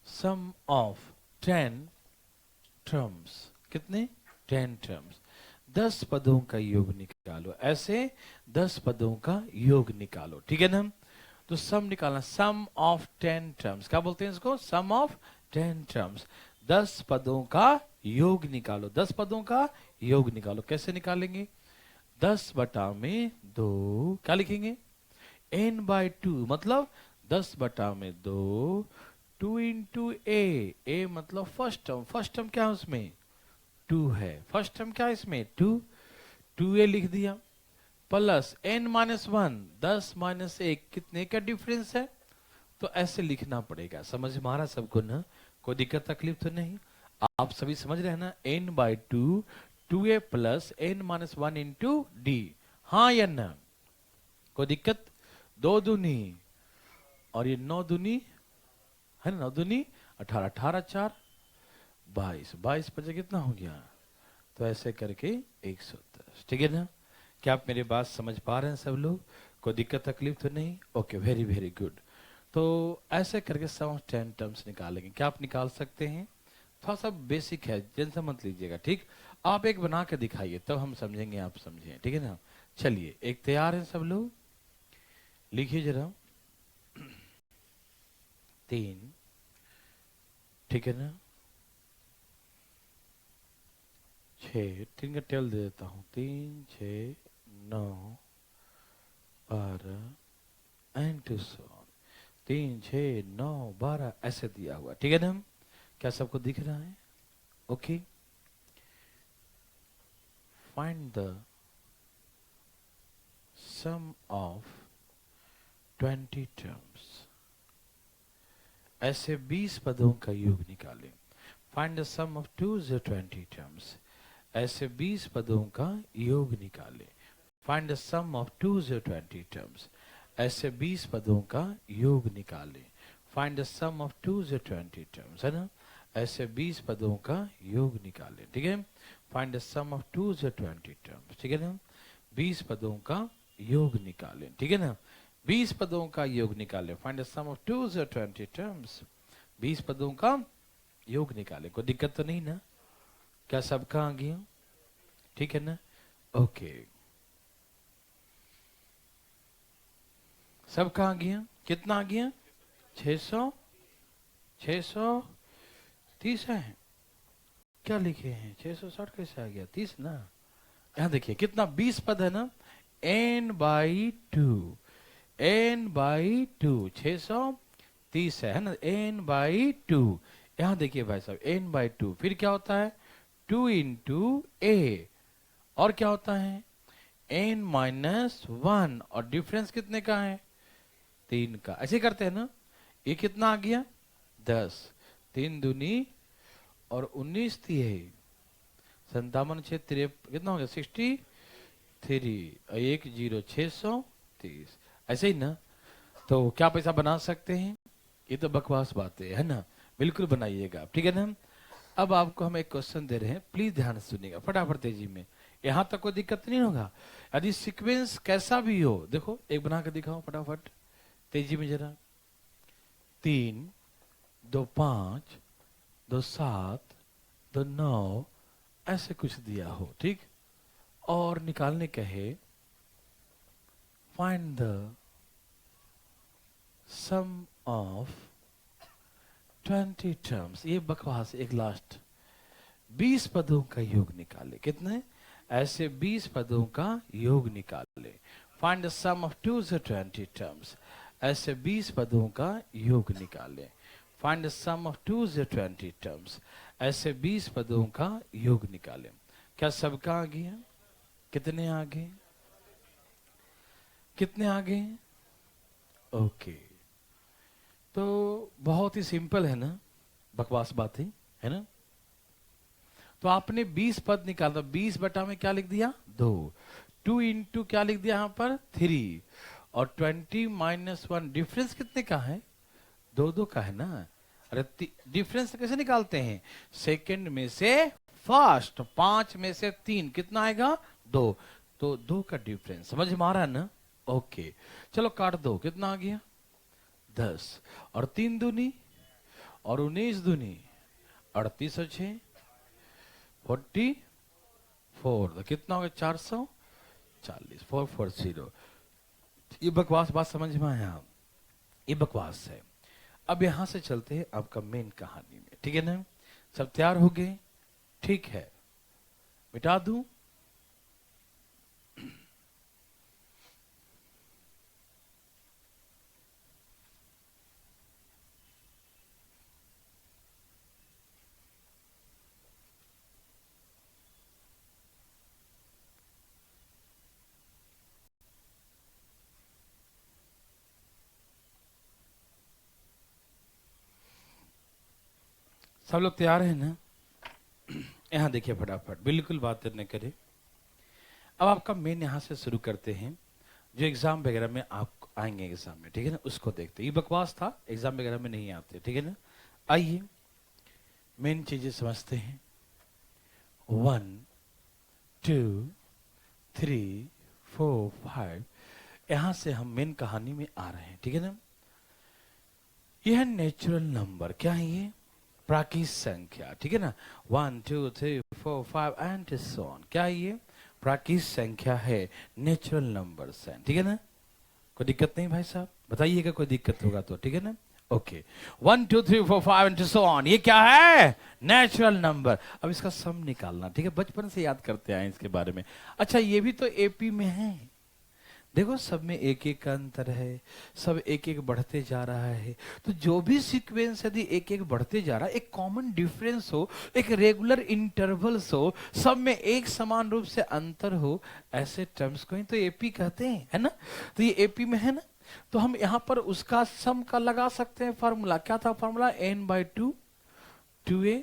sum of 10 terms, कितने, 10 टर्म्स, 10 पदों का योग निकालो, ऐसे 10 पदों का योग निकालो, ठीक है ना। तो सम निकालना, सम ऑफ 10 टर्म्स, क्या बोलते हैं इसको, सम ऑफ 10 टर्म्स, 10 पदों का योग निकालो, 10 पदों का योग निकालो। कैसे निकालेंगे, 10/2, क्या लिखेंगे, n/2 मतलब 10/2, 2 इंटू ए मतलब फर्स्ट टर्म, फर्स्ट टर्म क्या है उसमें, 2 है, फर्स्ट टर्म क्या है इसमें, 2a लिख दिया, प्लस n-1, 10 - 1 कितने का डिफरेंस है, तो ऐसे लिखना पड़ेगा। समझ में आ रहा सबको ना, कोई दिक्कत तकलीफ तो नहीं, आप सभी समझ रहे हैं ना। n/2 2a plus n-1 into D, हाँ या ना, कोई दिक्कत, 2 दूनी और ये 9 दूनी है ना, 9 दूनी 18, 18 4 22, 22 5 कितना हो गया, तो ऐसे करके 110, ठीक है ना। क्या आप मेरी बात समझ पा रहे हैं सब लोग, कोई दिक्कत तकलीफ तो नहीं, ओके, वेरी वेरी गुड। तो ऐसे करके सम ऑफ 10 टर्म्स निकालेंगे। क्या आप निकाल सकते हैं, थोड़ा सा बेसिक है, टेंशन मत लीजिएगा, ठीक। आप एक बना के दिखाइए तब हम समझेंगे, आप समझें, ठीक है ना। चलिए, एक तैयार है सब लोग, लिखिए जरा, 3, ठीक है ना, 6, 3 का टेल दे देता हूँ, 3 6 9 12 एंड 3 6 9 12 ऐसे दिया हुआ, ठीक है ना। क्या सबको दिख रहा है, okay. Find the sum of 20 terms, ऐसे 20 पदों का योग निकालें। Find the sum of 20 terms, ऐसे 20 पदों का योग निकालें। Find the sum of 20 terms, ऐसे 20 पदों का योग निकालें। Find the sum of 20 terms, है ना, ऐसे 20 पदों का योग निकालें, ठीक है। Find the sum of 20 terms, ठीक है ना, 20 पदों का योग निकालें, ठीक है ना, 20 पदों का योग निकालें। Find the sum of 20 terms, 20 पदों का योग निकालें। कोई दिक्कत तो नहीं ना, क्या सबका आ गया, ठीक है ना, ओके, सबका आ गया, कितना आ गया, 630 है, क्या लिखे हैं, 660 कैसे आ गया, 30 ना, यहां देखिए कितना, 20 पद है ना, n/2, n/2 630 है ना, n/2, यहां देखिए भाई साहब, n/2, फिर क्या होता है, 2 इंटू ए, और क्या होता है, n-1, और डिफरेंस कितने का है, 3 का, ऐसे करते हैं ना। ये कितना आ गया, 10, 3 दूनी और 19 3, 57 6 कितना हो गया, 63, 1 0 630, ऐसे ही ना। तो क्या पैसा बना सकते हैं, ये तो बकवास बातें है ना, बिल्कुल बनाइएगा, ठीक है ना। अब आपको हम एक क्वेश्चन दे रहे हैं, प्लीज ध्यान से सुनिएगा, फटाफट तेजी में, यहां तक कोई दिक्कत नहीं होगा। यदि सीक्वेंस कैसा भी हो, देखो एक बना के दिखाओ फटाफट तेजी में जरा, 3 2 5 2 7 2 9 ऐसे कुछ दिया हो, ठीक, और निकालने कहे find the sum of 20 terms, ये बकवास, एक लास्ट, 20 पदों का योग निकाले, कितने, ऐसे 20 पदों का योग निकाले। Find the sum of 20 terms, ऐसे 20 पदों का योग निकालें। Find the sum of 20 terms. ऐसे 20 पदों का योग निकालें। क्या सबका आ गया? कितने आगे? कितने आगे? ओके, तो बहुत ही सिंपल है ना, बकवास बात है ना। तो आपने 20 पद निकाला, 20 बटा में क्या लिख दिया? 2। 2 इंटू क्या लिख दिया यहाँ पर? 3। और 20 माइनस 1, डिफरेंस कितने का है? 2 का है ना। अरे डिफरेंस कैसे निकालते हैं? सेकंड में से फर्स्ट, 5 में से 3, कितना आएगा? 2। तो 2 का डिफरेंस समझ में आ रहा है ना? ओके, चलो काट दो, कितना आ गया? 10। और 3 दूनी और 19 दूनी 38 और 6 44, तो कितना हो गया? 440, 440। ये बकवास बात समझ में आया? ये बकवास है। अब यहां से चलते हैं आपका मेन कहानी में, ठीक है ना? सब तैयार हो गए? ठीक है, मिटा दूं? सब लोग तैयार हैं ना? यहां देखिए फटाफट, बिल्कुल बात न करें। अब आपका मेन यहां से शुरू करते हैं। जो एग्जाम वगैरह में आप आएंगे एग्जाम में, ठीक है ना, उसको देखते हैं। ये बकवास था, एग्जाम वगैरह में नहीं आते, ठीक है ना। आइए मेन चीजें समझते हैं। 1 2 3 4 5, यहां से हम मेन कहानी में आ रहे हैं, ठीक है ना। यह नेचुरल नंबर क्या है? ये प्राकृतिक संख्या, ठीक है ना। 1 2 3 4 5 एंड सो ऑन। क्या है ये? प्राकृतिक संख्या है, नेचुरल नंबर्स हैं, ठीक है ना। कोई दिक्कत नहीं भाई साहब, बताइएगा कोई दिक्कत होगा तो, ठीक है ना। ओके, 1 2 3 4 5 एंड सो ऑन, ये क्या है? Natural number. अब इसका सम निकालना, ठीक है, बचपन से याद करते आए इसके बारे में। अच्छा, ये भी तो एपी में है। देखो, सब में एक एक का अंतर है, सब एक एक बढ़ते जा रहा है। तो जो भी सीक्वेंस यदि एक एक बढ़ते जा रहा है, एक कॉमन डिफरेंस हो, एक रेगुलर इंटरवल्स हो, सब में एक समान रूप से अंतर हो, ऐसे टर्म्स को ही तो एपी कहते हैं, है ना। तो ये एपी में है ना। तो हम यहां पर उसका सम का लगा सकते हैं फॉर्मूला। क्या था formula? n/2 2a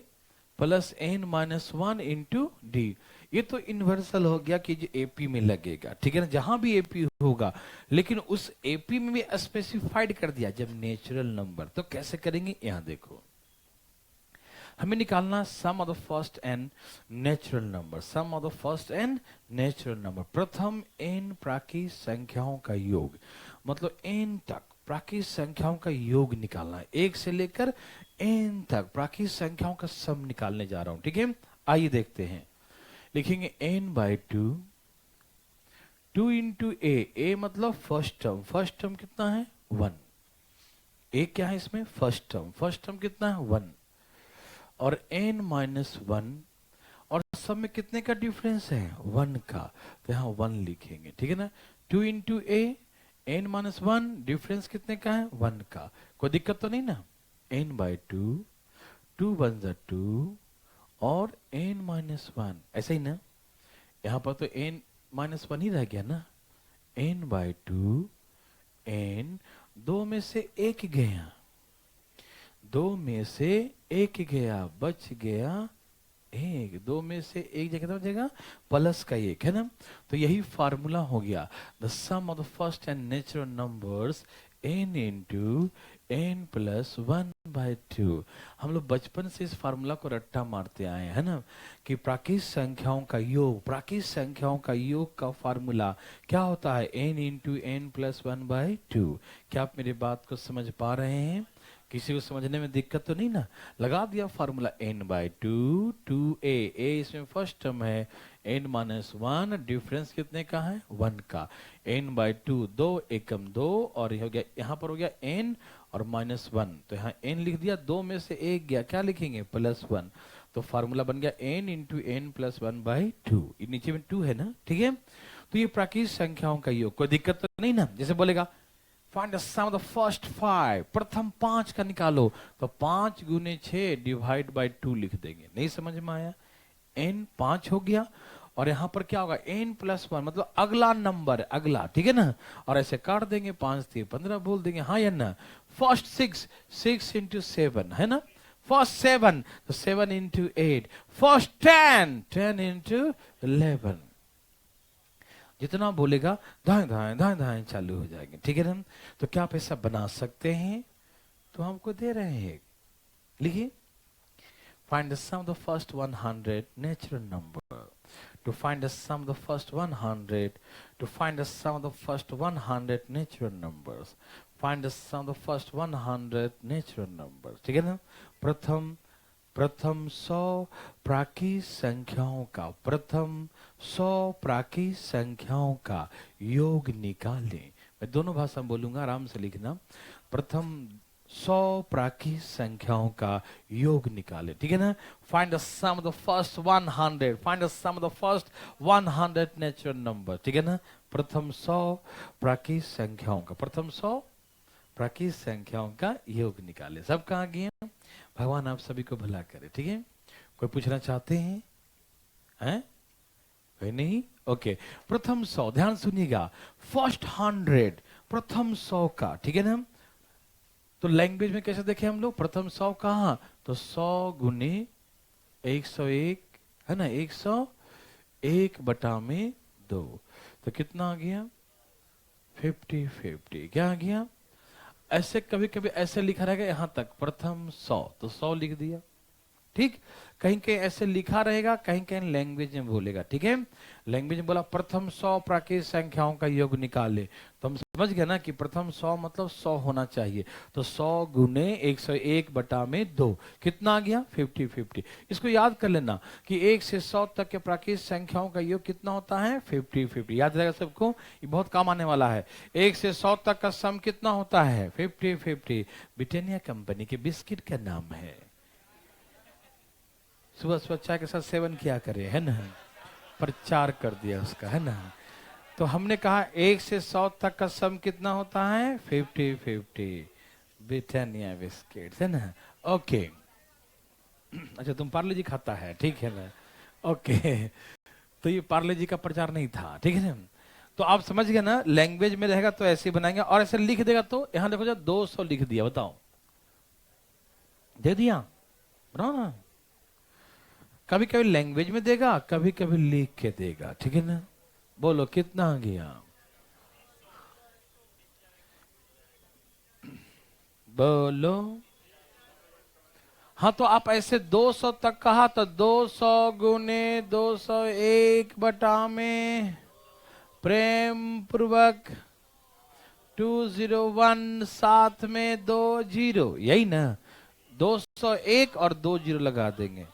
plus n-1 into D. ये तो इन्वर्सल हो गया कि जो एपी में लगेगा, ठीक है ना, जहां भी एपी होगा। लेकिन उस एपी में भी स्पेसिफाइड कर दिया जब नेचुरल नंबर। तो कैसे करेंगे? यहां देखो, हमें निकालना sum of the first N natural number. Sum of the first N natural number, प्रथम एन प्राकृतिक संख्याओं का योग, मतलब एन तक प्राकृतिक संख्याओं का योग निकालना है। 1 से लेकर एन तक प्राकृतिक संख्याओं का सम निकालने जा रहा हूं, ठीक है। आइए देखते हैं। लिखेंगे n/2, 2 इंटू ए मतलब फर्स्ट टर्म। फर्स्ट टर्म कितना है? 1। ए क्या है इसमें? First term. फर्स्ट टर्म कितना है? 1। और n-1, और सब में कितने का डिफरेंस है? 1 का। तो यहाँ 1 लिखेंगे, ठीक है ना। 2 इंटू ए, n-1, डिफरेंस कितने का है? 1 का। कोई दिक्कत तो नहीं ना। n/2, 2 1 जा 2 और n-1, ऐसा ही ना। यहां पर तो n-1 ही रह गया ना। n/2, n, 2 में से 1 गया, 2 में से 1 गया, बच गया 1। 2 में से 1 जगह बचेगा प्लस का 1, है ना। तो यही फार्मूला हो गया, the sum of the first n natural numbers n into n plus 1/2। हम लोग बचपन से इस फार्मूला को रट्टा मारते आए हैं, है ना, कि प्राकृतिक संख्याओं का योग, प्राकृतिक संख्याओं का योग का फार्मूला क्या होता है? n into n plus 1/2। क्या आप मेरी बात को समझ पा रहे हैं? किसी को समझने में दिक्कत तो नहीं ना? लगा दिया फार्मूला n/2, 2a, a इसमें फर्स्ट टर्म है, n-1, डिफरेंस कितने का है? 1 का। n/2, 2 एकम 2, और हो गया यहाँ पर हो गया n और -1, तो यहाँ n लिख दिया, 2 में से 1 गया, क्या लिखेंगे? +1। तो फार्मूला बन गया n इंटू n प्लस 1/2। नीचे में 2 है ना, ठीक है। तो ये प्राकृतिक संख्याओं का योग, कोई दिक्कत तो नहीं ना? जैसे बोलेगा find the sum of the first 5, प्रथम 5 का निकालो। तो 5 गुने 6 डिवाइड बाय 2 लिख देंगे। नहीं समझ में आया? n 5 हो गया और यहां पर क्या होगा, n प्लस 1 मतलब अगला नंबर, अगला, ठीक है ना। और ऐसे काट देंगे, 5 3 15 बोल देंगे, हाँ या ना। फर्स्ट 6, 6 इंटू 7 है ना। फर्स्ट 7 तो 7 इंटू 8। First 10, 10 into 11। जितना बोलेगा दाएं दाएं दाएं दाएं चालू हो जाएंगे, ठीक है ना। तो क्या आप ऐसा बना सकते हैं? तो हमको दे रहे हैं, लिखिए। Find the sum of the first 100 natural number. To find the sum of the first 100, to find the sum of the first 100 natural numbers. Find the sum of the first 100 natural numbers. ठीक है ना। प्रथम 100 प्राकृत संख्याओं का, प्रथम 100 प्राकृत संख्याओं का योग निकालें। मैं दोनों भाषा में बोलूंगा, आराम से लिखना। प्रथम 100 प्राकृत संख्याओं का योग निकाले, ठीक है ना। Find the sum of the first 100, find the sum of the first 100 natural number, ठीक है ना। प्रथम 100 प्राकृत संख्याओं का, प्रथम 100 प्राकृत संख्याओं का योग निकाले। सब कहाँ गए? भगवान आप सभी को भला करे, ठीक है। कोई पूछना चाहते हैं? हैं? कोई नहीं? ओके। प्रथम 100, ध्यान सुनिएगा, फर्स्ट 100, प्रथम 100 का, ठीक है ना। तो लैंग्वेज में कैसे देखें हम लोग? प्रथम 100 कहाँ? तो 100 गुने 101 है ना, 101 बटा में 2। तो कितना आ गया? 50-50। क्या आ गया? ऐसे कभी कभी ऐसे लिखा रहेगा यहां तक, प्रथम 100 तो 100 लिख दिया, ठीक। कहीं कहीं ऐसे लिखा रहेगा, कहीं कहीं लैंग्वेज में बोलेगा, ठीक है। लैंग्वेज में बोला प्रथम 100 प्राकृत संख्याओं का योग निकाले, तो हम समझ गए ना कि प्रथम 100 मतलब 100 होना चाहिए। तो 100 गुने 101 बटा में 2 कितना आ गया? 50-50। इसको याद कर लेना कि 1 से 100 तक के प्राकृत संख्याओं का योग कितना होता है? 50-50। याद रहेगा सबको, ये बहुत काम आने वाला है। 1 से 100 तक का सम कितना होता है? 50-50। ब्रिटानिया कंपनी के बिस्किट का नाम है। सुबह सुबह चाय के साथ सेवन किया करे, है ना, प्रचार कर दिया उसका, है ना। तो हमने कहा 1 से 100 तक का सम कितना होता है? 50-50। ब्रिटानिया बिस्किट, है ना। ओके। अच्छा, तुम पार्ले जी खाता है, ठीक है ना। ओके। तो ये पार्ले जी का प्रचार नहीं था, ठीक है ना। तो आप समझ गए ना, लैंग्वेज में रहेगा तो ऐसे बनाएंगे, और ऐसे लिख देगा तो यहां देखो, 200 लिख दिया, बताओ, दे दिया, बनाओ ना। कभी कभी लैंग्वेज में देगा, कभी कभी लिख के देगा, ठीक है ना। बोलो कितना आ गया? बोलो। हाँ, तो आप ऐसे 200 तक कहा तो 200 गुने 201 बटा में प्रेम पूर्वक 201 साथ में 20, यही ना। 201 और 20 लगा देंगे,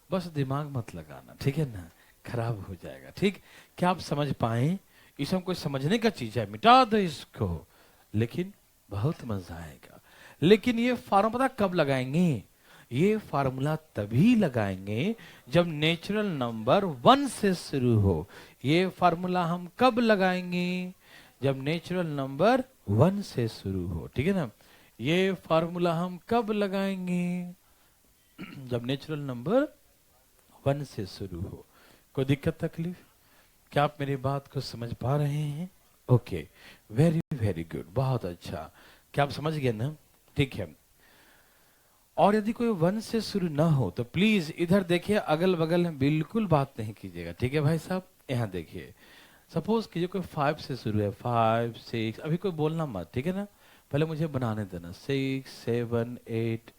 बस दिमाग मत लगाना, ठीक है ना, खराब हो जाएगा, ठीक। क्या आप समझ पाए? इसे कोई समझने का चीज है, मिटा दो इसको, लेकिन बहुत मजा आएगा। लेकिन ये फार्मूला कब लगाएंगे? ये फार्मूला तभी लगाएंगे जब नेचुरल नंबर 1 से शुरू हो। ये फार्मूला हम कब लगाएंगे? जब नेचुरल नंबर 1 से शुरू हो, ठीक है ना। ये फार्मूला हम कब लगाएंगे? जब नेचुरल नंबर 1 से शुरू हो। कोई दिक्कत तकलीफ? क्या आप मेरी बात को समझ पा रहे हैं? ओके, वेरी वेरी गुड, बहुत अच्छा। क्या आप समझ गए ना? ठीक है। और यदि कोई 1 से शुरू ना हो तो प्लीज इधर देखिए, अगल बगल में बिल्कुल बात नहीं कीजिएगा, ठीक है भाई साहब। यहाँ देखिए, सपोज कीजिए कोई 5 से शुरू है, 5 6, अभी कोई बोलना मत, ठीक है ना। पहले मुझे बनाने देना, 6 7 8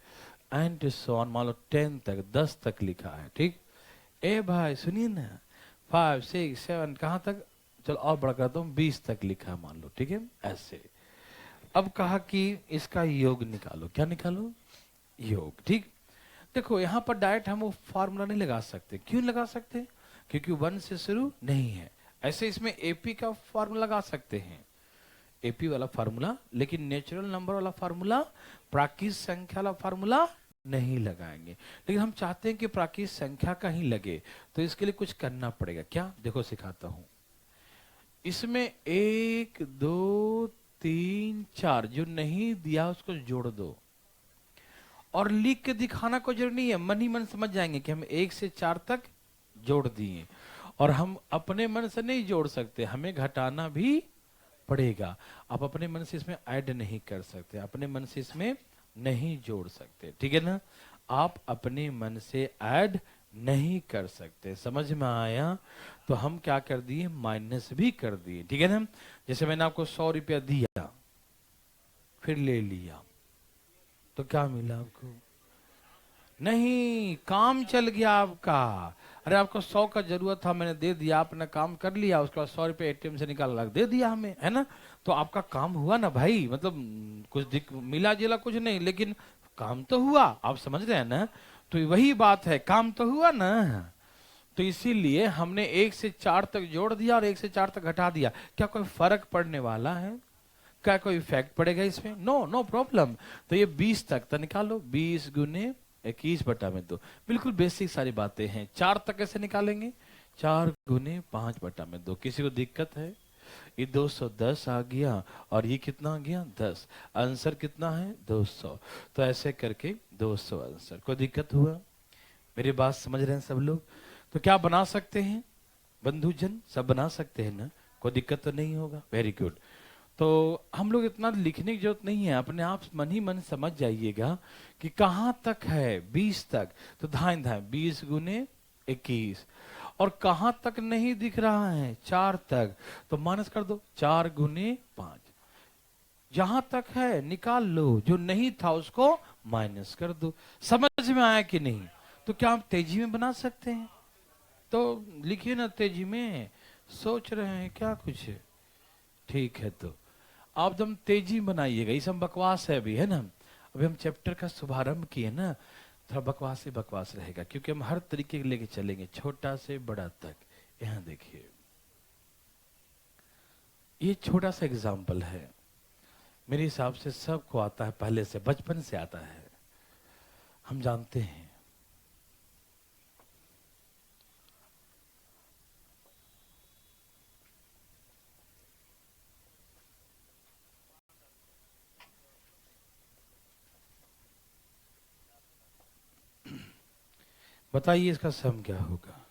एंड सो ऑन। मान लो 10 तक, 10 तक लिखा है, ठीक। ए भाई सुनिए ना, 5 6 7 कहाँ तक? चलो और बड़ा करता हूँ, 20 तक लिखा है मान लो, ठीक है, ऐसे। अब कहा कि इसका योग निकालो। क्या निकालो? योग, ठीक। देखो यहाँ पर डायरेक्ट हम वो फार्मूला नहीं लगा सकते। क्यों लगा सकते? क्योंकि 1 से शुरू नहीं है। ऐसे इसमें एपी का फार्मूला लगा सकते हैं, एपी वाला फार्मूला, लेकिन नेचुरल नंबर वाला फार्मूला, प्राकृत संख्या वाला फार्मूला नहीं लगाएंगे। लेकिन हम चाहते हैं कि प्राकृत संख्या का ही लगे, तो इसके लिए कुछ करना पड़ेगा। क्या? देखो सिखाता हूं। इसमें 1 2 3 4 जो नहीं दिया उसको जोड़ दो, और लिख के दिखाना कोई जरूरी नहीं है, मन ही मन समझ जाएंगे कि हम 1 से 4 तक जोड़ दिए। और हम अपने मन से नहीं जोड़ सकते, हमें घटाना भी पड़ेगा। आप अपने मन से इसमें ऐड नहीं कर सकते, अपने मन से इसमें नहीं जोड़ सकते, ठीक है ना। आप अपने मन से ऐड नहीं कर सकते, समझ में आया। तो हम क्या कर दिए, माइनस भी कर दिए, ठीक है ना। जैसे मैंने आपको 100 रुपया दिया, फिर ले लिया, तो क्या मिला आपको? नहीं, काम चल गया आपका। अरे आपको 100 का जरूरत था, मैंने दे दिया, आपने काम कर लिया, उसके बाद 100 रुपये एटीएम से निकाल लग दे दिया हमें, है ना। तो आपका काम हुआ ना भाई, मतलब कुछ मिला जिला कुछ नहीं, लेकिन काम तो हुआ, आप समझ रहे हैं ना। तो वही बात है, काम तो हुआ ना। तो इसीलिए हमने 1 से 4 तक जोड़ दिया और 1 से 4 तक घटा दिया। क्या कोई फर्क पड़ने वाला है? क्या कोई इफेक्ट पड़ेगा इसमें? No, no problem. तो ये 20 तक तो निकालो, 20 गुने 21/2, बिल्कुल बेसिक सारी बातें हैं। 4 तक कैसे निकालेंगे? 4 गुने 5/2। किसी को दिक्कत है? ये 210 आ गया, और ये कितना आ गया? 10। आंसर कितना है? 200। तो ऐसे करके 200 आंसर। कोई दिक्कत हुआ? मेरी बात समझ रहे हैं सब लोग? तो क्या बना सकते हैं बंधुजन? सब बना सकते हैं ना, कोई दिक्कत तो नहीं होगा। Very good. तो हम लोग इतना लिखने की जरूरत नहीं है, अपने आप मन ही मन समझ जाइएगा कि कहां तक है, 20 तक। तो धाए धाए 20 गुने 21। और कहां तक नहीं दिख रहा है? 4 तक। तो माइनस कर दो, 4 गुने 5। जहां तक है निकाल लो, जो नहीं था उसको माइनस कर दो। समझ में आया कि नहीं? तो क्या हम तेजी में बना सकते हैं? तो लिखिए ना तेजी में। सोच रहे हैं क्या कुछ? ठीक है, तो आप एकदम तेजी बनाइएगा। ये सब बकवास है अभी, है ना। अभी हम चैप्टर का शुभारंभ किए ना, थोड़ा बकवास ही बकवास रहेगा, क्योंकि हम हर तरीके के लेके चलेंगे, छोटा से बड़ा तक। यहां देखिए, ये छोटा सा एग्जाम्पल है, मेरे हिसाब से सबको आता है, पहले से, बचपन से आता है, हम जानते हैं। बताइए इसका सम क्या होगा?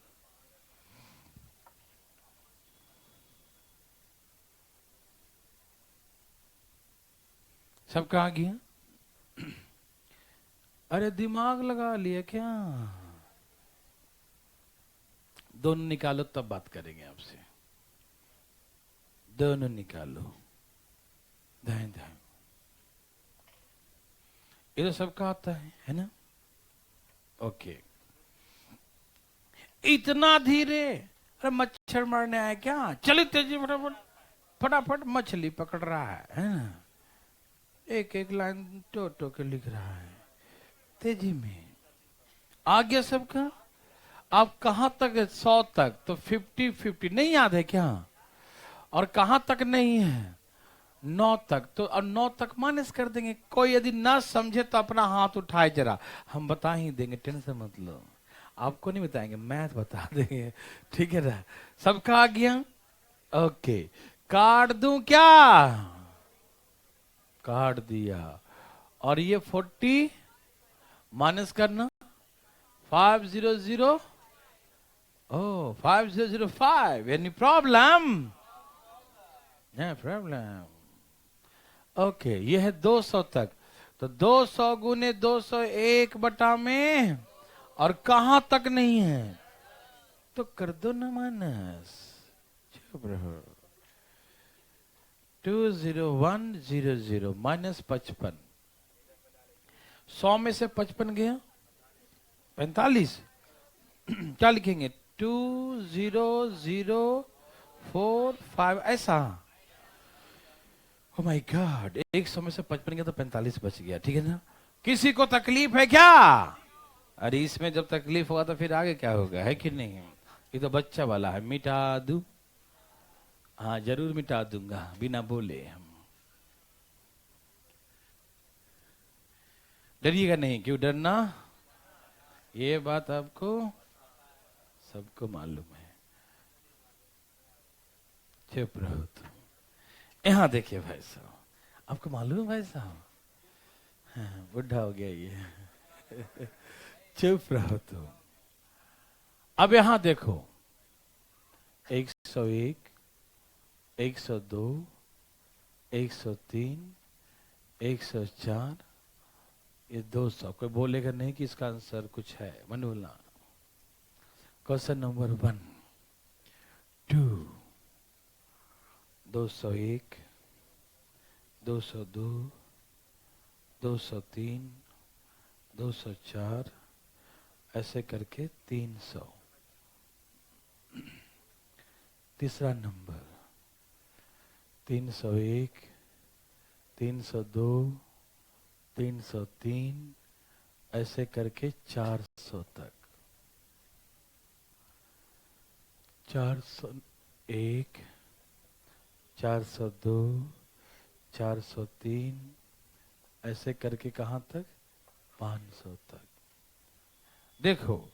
सब कहा गया? अरे दिमाग लगा लिया क्या? दोनों निकालो तब बात करेंगे आपसे। दोनों निकालो, दाएं दाएं। ये तो सबका आता है ना। ओके। इतना धीरे? अरे मच्छर मारने आए क्या? चलिए तेजी, फटाफट फटाफट मछली पकड़ रहा है ना। एक एक लाइन टो टो के लिख रहा है तेजी में। आ गया सबका? आप कहां तक है? 100 तक। तो 50-50 नहीं याद है क्या? और कहां तक नहीं है? 9 तक। तो और 9 तक माइनस कर देंगे। कोई यदि ना समझे तो अपना हाथ उठाए जरा, हम बता ही देंगे, टेंशन मत लो। आपको नहीं बताएंगे, मैथ बता देंगे, ठीक है ना। सबका आ गया? ओके। काट दूं क्या? काट दिया। और ये 40 माइनस करना 500। ओ 5005। Any problem? No problem. Okay, ये है 200 तक। तो 200 गुने 201 बटा में, और कहां तक नहीं है? तो कर दो ना माइनस। चुप रहो। 20100 माइनस 55। 100 में से 55 गया 45। क्या लिखेंगे? 20045 ऐसा। ओ माय गॉड, 100 में से 55 गया तो 45 बच गया, ठीक है ना। किसी को तकलीफ है क्या? अरे इसमें जब तकलीफ होगा तो फिर आगे क्या होगा, है कि नहीं? ये तो बच्चा वाला है, मिटा दूं? हाँ जरूर मिटा दूंगा, बिना बोले। हम डरिएगा नहीं, क्यों डरना? ये बात आपको सबको मालूम है। चुप रहो तुम। यहाँ देखिए भाई साहब, आपको मालूम है भाई साहब, हाँ, बुढ़ा हो गया ये। चुप रहो तुम। अब यहाँ देखो, 101, 102, 103, 104, ये 200। कोई बोलेगा नहीं कि इसका आंसर कुछ है, मन बोलना। क्वेश्चन नंबर 1, 2, 201, 202, 203, 204, ऐसे करके 300। तीसरा नंबर 301, 302, 303, ऐसे करके 400 तक। 401, 402, 403, ऐसे करके कहां तक? 500 तक। देखो,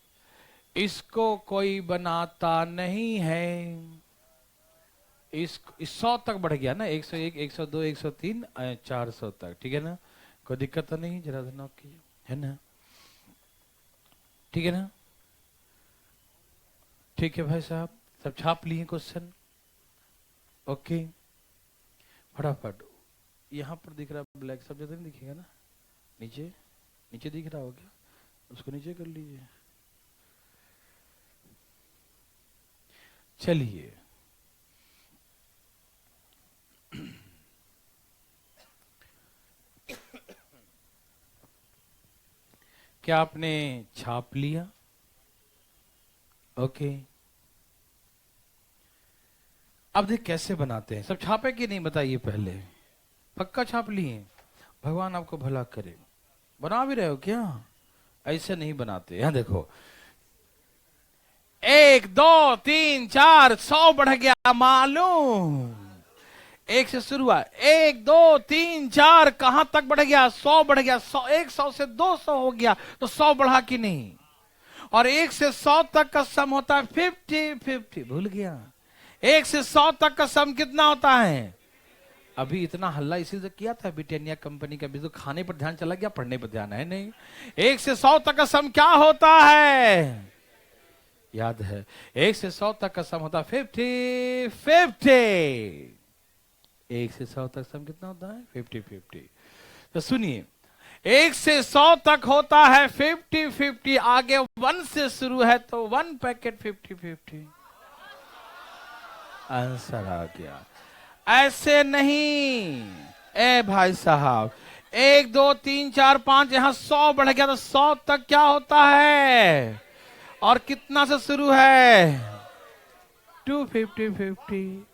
इसको कोई बनाता नहीं है। इस 100 तक बढ़ गया ना, 101, 102, 103, 400 तक, ठीक है ना? कोई दिक्कत तो नहीं? जरा सा नोट कीजिए, है ना? ठीक है ना? ठीक है भाई साहब, सब छाप लिए क्वेश्चन? ओके, फटाफट। यहाँ पर दिख रहा है ब्लैक, सब जगह नहीं दिखेगा ना? नीचे नीचे दिख रहा हो क्या? उसको नीचे कर लीजिए। चलिए, क्या आपने छाप लिया? ओके, अब देख कैसे बनाते हैं। सब छापे कि नहीं बताइए पहले? पक्का छाप लिए? भगवान आपको भला करे। बना भी रहे हो क्या? ऐसे नहीं बनाते। यहां देखो, 1, 2, 3, 4, 100 बढ़ गया मालूम। 1 से शुरू हुआ, 1, 2, 3, 4, कहां तक बढ़ गया? 100 बढ़ गया। 100 से 200 हो गया, तो 100 बढ़ा कि नहीं? और 1 से 100 तक का सम होता है 50, 50। भूल गया? 1 से 100 तक का सम कितना होता है? अभी इतना हल्ला इसीलिए किया था ब्रिटानिया कंपनी का भी, तो खाने पर ध्यान चला गया, पढ़ने पर ध्यान है नहीं। 1 से 100 तक का सम क्या होता है? याद है? 1 से 100 तक का सम होता है 50, 50। 1 से 100 तक सम कितना होता है? 50, 50। तो सुनिए, 1 से 100 तक होता है 50, 50। आगे 1 से शुरू है तो 1 पैकेट 50, 50। आंसर आ गया। ऐसे नहीं ए भाई साहब, 1, 2, 3, 4, 5, यहां 100 बढ़ गया तो 100 तक क्या होता है? और कितना से शुरू है? 250, 50।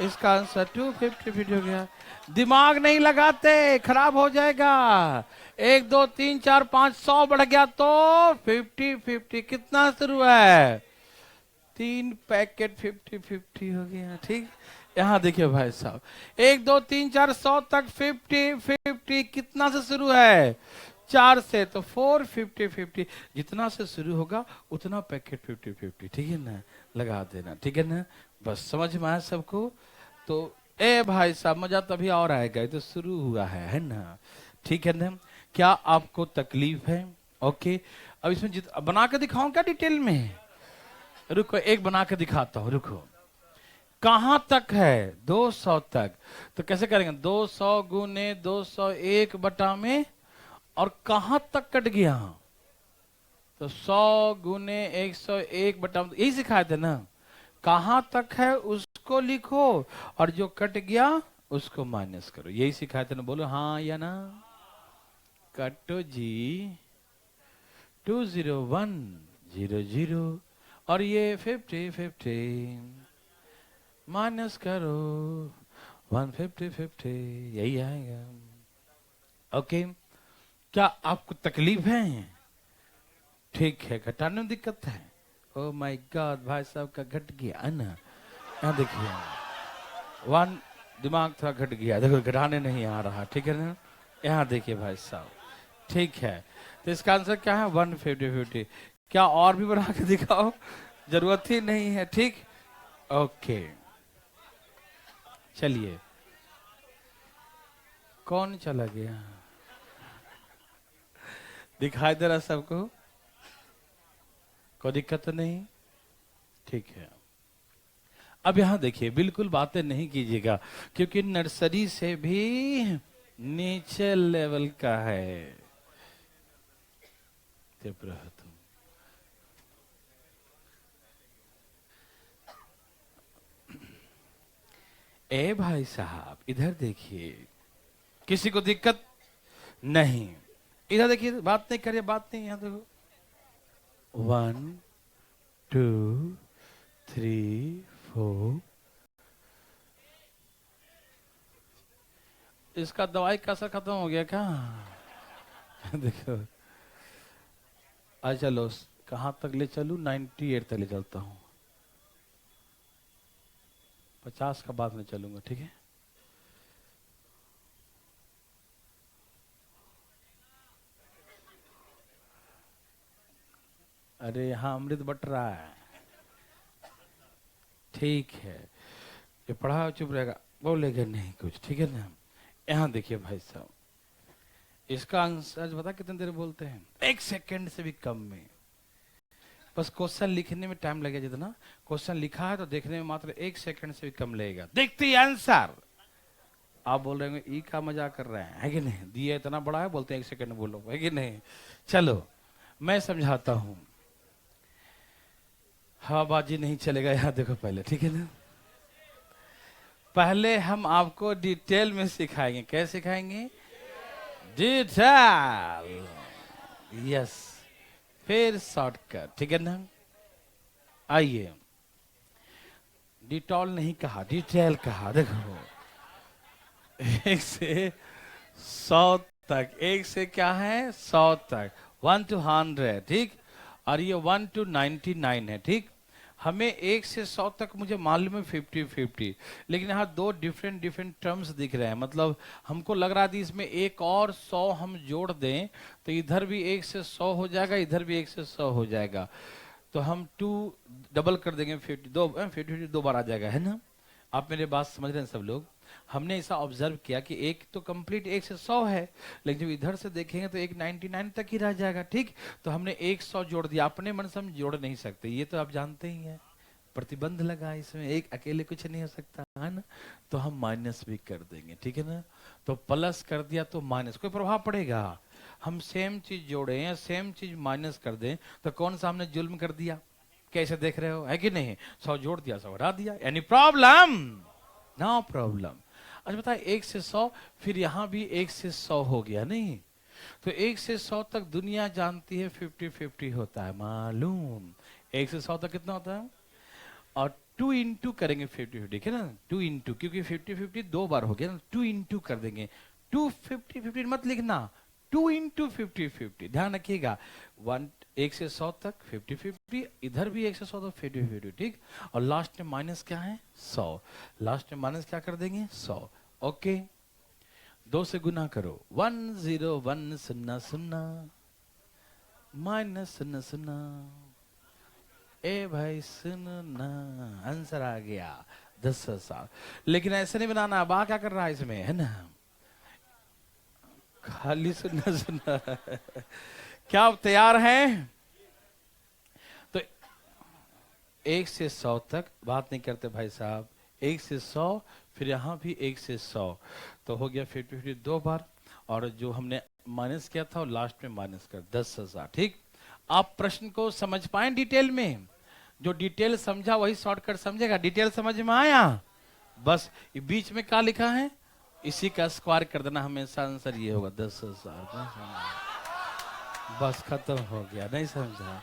इसका आंसर 250, 50 हो गया। दिमाग नहीं लगाते, खराब हो जाएगा। 1, 2, 3, 4, 5, 100 बढ़ गया तो 50, 50। कितना शुरू है? 3 पैकेट 50, 50 हो गया। ठीक, यहाँ देखिए भाई साहब, 1, 2, 3, 4, 100 तक 50, 50। कितना से शुरू है? 4 से, तो 4, 50, 50। जितना से शुरू होगा उतना पैकेट 50, 50। ठीक है ना? लगा देना, ठीक है ना? बस समझ में आया सबको? तो ए भाई साहब, मजा तभी और आएगा, ये तो शुरू हुआ है ना? ठीक है ना? क्या आपको तकलीफ है? ओके, अब इसमें बना के दिखाऊं क्या डिटेल में? रुको, एक बना के दिखाता हूं, रुको। कहां तक है? 200 तक। तो कैसे करेंगे? 200 गुने 201 बटा में, और कहां तक कट गया? तो 100 गुने 101 बटा में, यही सिखाए थे ना? कहां तक है उसको लिखो, और जो कट गया उसको माइनस करो। यही सिखाए थे ना? बोलो हाँ या ना? कटो जी। 20100, और ये 50, 50 माइनस करो 150, 50, यही आएगा। ओके, क्या आपको तकलीफ है? ठीक है, घटाने में दिक्कत है? ओ माय गॉड, भाई साहब का घट गया ना। यहाँ देखिए, 1 दिमाग थोड़ा घट गया, देखो घटाने नहीं आ रहा, ठीक है ना? यहाँ देखिए भाई साहब, ठीक है। तो इसका आंसर क्या है? 150, 50। क्या और भी बना के दिखाओ? जरूरत ही नहीं है, ठीक? ओके, चलिए कौन चला गया? दिखाई दे रहा सबको? कोई दिक्कत तो नहीं? ठीक है। अब यहां देखिए, बिल्कुल बातें नहीं कीजिएगा, क्योंकि नर्सरी से भी नीचे लेवल का है। चुप रहो तुम। ए भाई साहब, इधर देखिए, किसी को दिक्कत नहीं? इधर देखिए, बात नहीं करिए, बात नहीं। यहां देखो, 1 2 3 4। इसका दवाई का असर खत्म हो गया क्या? देखो, चलो, कहां तक ले चलूं? 98 तक ले चलता हूं, 50 का बाद में चलूंगा, ठीक है? अरे यहाँ अमृत बट रहा है। ठीक है, ये पढ़ा चुप रहेगा, बोलेगा नहीं कुछ, ठीक है ना? यहाँ देखिए भाई साहब, इसका आंसर बता कितने देर बोलते हैं? 1 सेकंड से भी कम में। बस क्वेश्चन लिखने में टाइम लगेगा जितना, क्वेश्चन लिखा है तो देखने में मात्र 1 सेकंड से भी कम लगेगा। देखते ही आंसर। आप बोल रहे हैं ई का मजाक कर रहे हैं, है कि नहीं? दिया इतना बड़ा है, बोलते हैं 1 सेकंड बोलो, है कि नहीं? चलो मैं समझाता हूं। हवाबाजी नहीं चलेगा यहाँ, देखो पहले, ठीक है ना? पहले हम आपको डिटेल में सिखाएंगे। कैसे सिखाएंगे? Detail, yes. फिर शॉर्टकट, ठीक है ना? आइए, डिटॉल नहीं कहा, डिटेल कहा। देखो, 1 से 100 तक, 1 से क्या है 100 तक, 1 to 100, ठीक? और ये 1 to 99 है, ठीक? हमें 1 से 100 तक मुझे मालूम है 50-50, लेकिन यहाँ दो डिफरेंट टर्म्स दिख रहे हैं। मतलब हमको लग रहा था इसमें एक और 100 हम जोड़ दें तो इधर भी 1 से 100 हो जाएगा, इधर भी 1 से 100 हो जाएगा, तो हम 2 डबल कर देंगे, 50 दो बार आ जाएगा, है ना? आप मेरे बात समझ रहे हैं सब लोग? हमने ऐसा ऑब्जर्व किया कि एक तो कंप्लीट 1 से 100 है, लेकिन जब इधर से देखेंगे तो 199 तक ही रह जाएगा, ठीक? तो हमने 100 जोड़ दिया। अपने मन से हम जोड़ नहीं सकते, ये तो आप जानते ही हैं, प्रतिबंध लगा इसमें, एक अकेले कुछ नहीं हो सकता, है ना? तो हम माइनस भी कर देंगे, ठीक है ना? तो प्लस कर दिया तो माइनस, कोई प्रभाव पड़ेगा? हम सेम चीज जोड़े या सेम चीज माइनस कर दें तो कौन सा हमने जुल्म कर दिया? कैसे देख रहे हो, है कि नहीं? 100 जोड़ दिया, 100 हटा दिया, एनी प्रॉब्लम? No problem. अच्छा बताए, 1 से 100, फिर यहां भी 1 से 100 हो गया, नहीं? तो 1 से 100 तक दुनिया जानती है 50-50 होता है, मालूम? 1 से 100 तक कितना होता है? और 2 इंटू करेंगे 50-50, ठीक है ना? 2 इंटू, क्योंकि 50-50 दो बार हो गया ना, 2 इंटू कर देंगे। 2 50-50 मत लिखना, 2 इंटू 50-50, ध्यान रखिएगा। 1 से 100 तक 50-50, इधर भी 1 से 100 तक 50-50, ठीक? और लास्ट में माइनस क्या है? 100। लास्ट में माइनस क्या कर देंगे? 100। ओके, 2 से गुना करो, 10100 माइनस 00। ए भाई सुन ना, आंसर आ गया 10,000। लेकिन ऐसे नहीं बनाना, अब क्या कर रहा है इसमें, है ना? खाली सुनना सुनना। क्या आप तैयार हैं? तो 1 से 100 तक बात नहीं करते भाई साहब, 1 से 100, फिर यहां भी 1 से 100, तो हो गया 50-50 दो बार, और जो हमने माइनस किया था लास्ट में माइनस कर 10,000, ठीक? आप प्रश्न को समझ पाए डिटेल में? जो डिटेल समझा वही शॉर्टकट समझेगा। डिटेल समझ में आया? बस ये बीच में क्या लिखा है, इसी का स्क्वायर कर देना, हमेशा आंसर ये होगा 10,000। बस खत्म हो गया। नहीं समझा?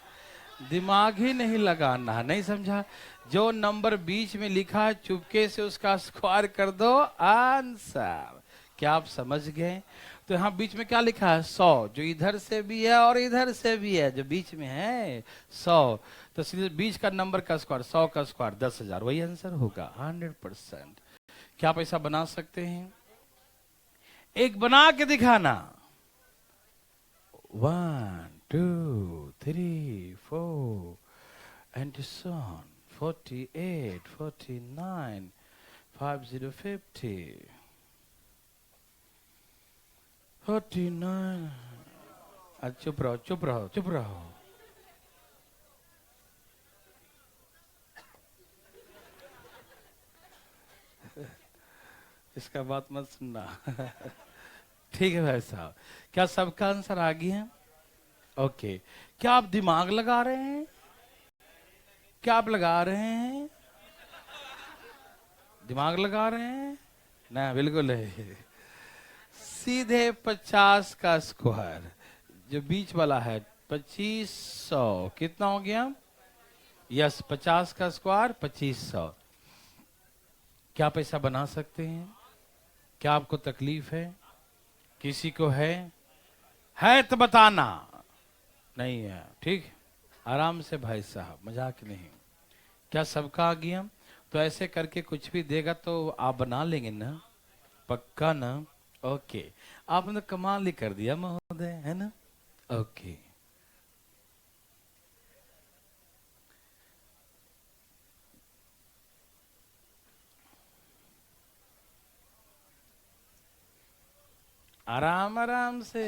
दिमाग ही नहीं लगाना, नहीं समझा? जो नंबर बीच में लिखा है चुपके से उसका स्क्वायर कर दो, आंसर। क्या आप समझ गए? तो यहाँ बीच में क्या लिखा है? 100, जो इधर से भी है और इधर से भी है, जो बीच में है 100, तो सीधे बीच का नंबर का स्क्वायर, 100 का स्क्वायर 10,000, वही आंसर होगा 100%। क्या आप ऐसा बना सकते हैं? एक बना के दिखाना, 1 2 3 4 and so on, 48 49 50 50। 49। चुप रहो चुप रहो चुप रहो। इसका बात मत सुनना। ठीक है भाई साहब, क्या सबका आंसर आ गया? ओके, क्या आप दिमाग लगा रहे हैं? क्या आप लगा रहे हैं? दिमाग लगा रहे हैं ना? बिल्कुल है। सीधे 50 का स्क्वायर, जो बीच वाला है 2500, कितना हो गया? यस, 50 का स्क्वायर 2500। क्या पैसा बना सकते हैं? क्या आपको तकलीफ है? किसी को है तो बताना। नहीं है, ठीक, आराम से भाई साहब, मजाक नहीं। क्या सबका आ गया? तो ऐसे करके कुछ भी देगा तो आप बना लेंगे ना? पक्का ना? ओके, आपने कमाल ही कर दिया महोदय, है ना? ओके, आराम आराम से।